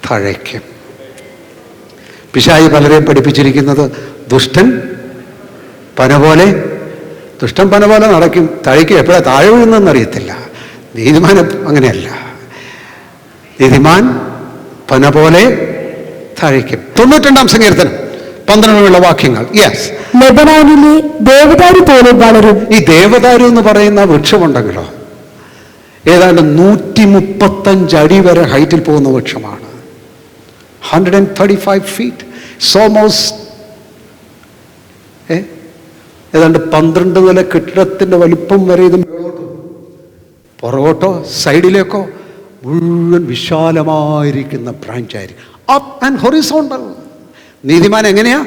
തഴയ്ക്കും. പിശാചി പലരെയും പഠിപ്പിച്ചിരിക്കുന്നത് ദുഷ്ടൻ പന പോലെ നടക്കും, തഴയ്ക്കും. എപ്പോഴാണ് താഴെ വീഴുന്നതെന്ന് അറിയത്തില്ല. നീതിമാൻ അങ്ങനെയല്ല. നീതിമാൻ പന പോലെ തഴയ്ക്കും. 92-ാം സങ്കീർത്തനം 12 വാക്യങ്ങൾ. യെസ്. ലെബനോനിലെ ദേവദാരു പോലെ വളരും. ഈ ദേവദാരു എന്ന് പറയുന്ന വൃക്ഷമുണ്ടെങ്കിലോ ഏതാണ്ട് 135 അടി വരെ ഹൈറ്റിൽ പോകുന്ന വൃക്ഷമാണ്. 135 feet. ഓൾമോസ്റ്റ് ഏതാണ്ട് 12 നില കെട്ടിടത്തിൻ്റെ വലിപ്പം വരെ ഇത് പുറകോട്ടോ സൈഡിലേക്കോ മുഴുവൻ വിശാലമായിരിക്കുന്ന ബ്രാഞ്ചായിരിക്കും. Up and horizontal. നീതിമാൻ എങ്ങനെയാ?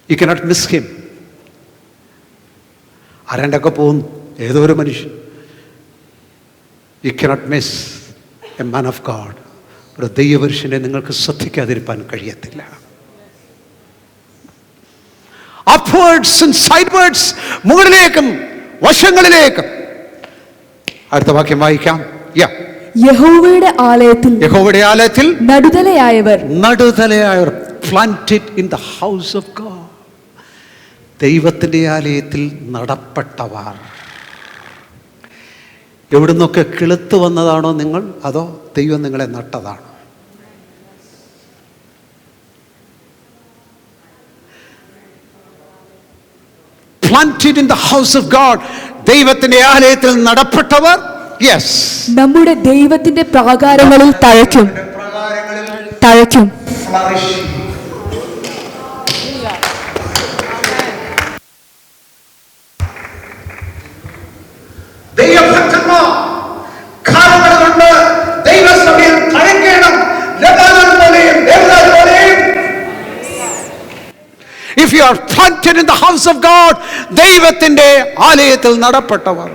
You cannot miss him. ആരണ്ടൊക്കെ പോകുന്നു, ഏതോ ഒരു മനുഷ്യൻ. You cannot miss a man of God. ഒരു ദൈവപുരുഷനെ നിങ്ങൾക്ക് ശ്രദ്ധിക്കാതിരിക്കാൻ കഴിയത്തില്ല. അപ്വേർഡ്സ് ആൻഡ് സൈഡ്വേർഡ്സ്, മുകളിലേക്കും വശങ്ങളിലേക്കും. അടുത്ത വാക്യം വായിക്കാം. യഹോവയുടെ ആലയത്തിൽ നടുതലയായവർ planted in the house of God. ദൈവത്തിൻ്റെ ആലയത്തിൽ നടപ്പെട്ടവർ. എവിടുന്നൊക്കെ കിളുത്ത് വന്നതാണോ നിങ്ങൾ, അതോ ദൈവം നിങ്ങളെ നട്ടതാണോ? Planted in the house of God. ദൈവത്തിന്റെ ആലയത്തിൽ നടപ്പെട്ടവർ. യെസ്. നമ്മുടെ ദൈവത്തിന്റെ പ്രാകാരങ്ങളിൽ തഴയ്ക്കും. ദൈവഭക്തന്മാർ കാലങ്ങളുണ്ട് ദൈവസഭയിൽ തഴയ്ക്കണം. ലെബനോൻ പോലെയും ദേവദാരു പോലെയും. If you are planted in the house of God, ദൈവത്തിന്റെ ആലയത്തിൽ നടപ്പെട്ടവർ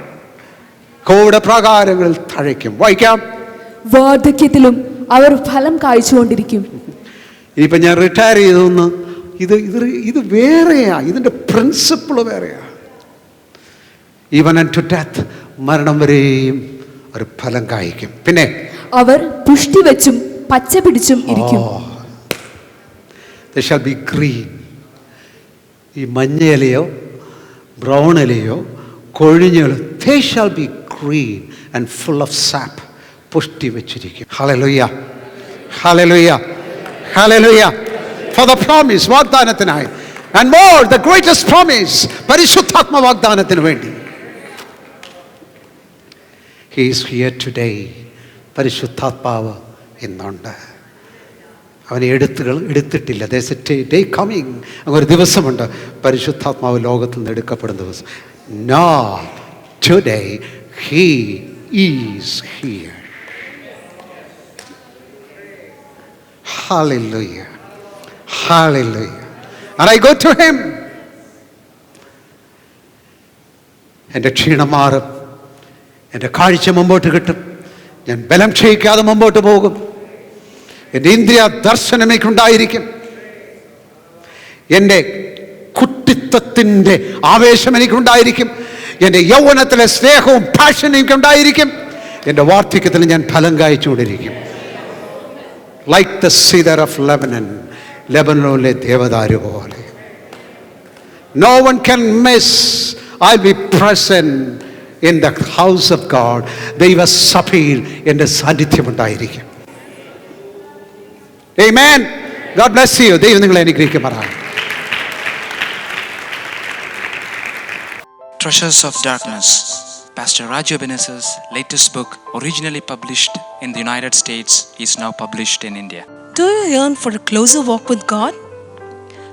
കോടെ പ്രാകാരങ്ങളിൽ തഴയ്ക്കും. വായിക്കാം. വാർദ്ധക്യത്തിലും അവർ ഫലം കായ്ച്ചുകൊണ്ടിരിക്കും. ഇനിയിപ്പോ ഞാൻ റിട്ടയർ ചെയ്തൊന്ന് ഇത് വേറെയാ. ഇതിന്റെ പ്രിൻസിപ്പിൾ വേറെയാ. ഈവൻ അൺടു ഡെത്ത്, മരണം വരെയും ഒരു ഫലം കായ്ക്കും. പിന്നെ അവർ പുഷ്ടി വെച്ചും പച്ച പിടിച്ചും ഇരിക്കും. They shall be green. ഈ മഞ്ഞ ഇലയോ ബ്രൗൺ ഇലയോ കൊഴിഞ്ഞോ, they shall be green and full of sap. പുഷ്ടി വെച്ചിരിക്കും. Hallelujah, hallelujah, hallelujah. For the promise, വാഗ്ദാനത്തിനായി. And more, the greatest promise, പരിശുദ്ധാത്മ വാഗ്ദാനത്തിന് വേണ്ടി. He is here today. പരിശുദ്ധാത്മാവ് ഇന്നുണ്ട്. അവനെ എടുത്തിട്ടില്ല. There's a day coming. ഒരു ദിവസമുണ്ട് പരിശുദ്ധാത്മാവ് ലോകത്തിൽ നിന്ന് എടുക്കപ്പെടുന്ന ദിവസം. Now, today, he is here. Hallelujah, hallelujah. And I go to him. എൻ്റെ ക്ഷീണം മാറും, എൻ്റെ കാഴ്ച മുമ്പോട്ട് കിട്ടും, ഞാൻ ബലം ക്ഷയിക്കാതെ മുമ്പോട്ട് പോകും, എൻ്റെ ഇന്ദ്രിയ ദർശനം എനിക്കുണ്ടായിരിക്കും, എൻ്റെ കുട്ടിത്വത്തിൻ്റെ ആവേശം എനിക്കുണ്ടായിരിക്കും, എൻ്റെ യൗവനത്തിലെ സ്നേഹവും പാഷൻ എനിക്കുണ്ടായിരിക്കും, എൻ്റെ വാർദ്ധക്യത്തിൽ ഞാൻ ഫലം കായ്ച്ചുകൊണ്ടിരിക്കും. Like the cedar of Lebanon, ലെബനോനിലെ ദേവദാരു പോലെ. No one can miss. I'll be present in the house of God. ദൈവസഭയിൽ എൻ്റെ സാന്നിധ്യമുണ്ടായിരിക്കും. Amen. God bless you. ദൈവം നിങ്ങളെ അനുഗ്രഹിക്കുമാറാകട്ടെ. Treasures of Darkness, Pastor Raju Ebenezer's latest book, originally published in the United States, is now published in India. Do you yearn for a closer walk with God?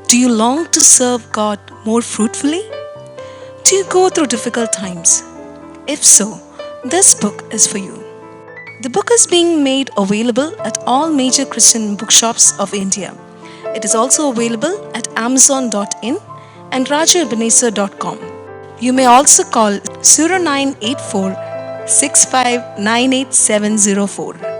Do you long to serve God more fruitfully? Do you go through difficult times? If so, this book is for you. The book is being made available at all major Christian bookshops of India. It is also available at amazon.in and rajuebenezer.com. You may also call 0984 6598 704.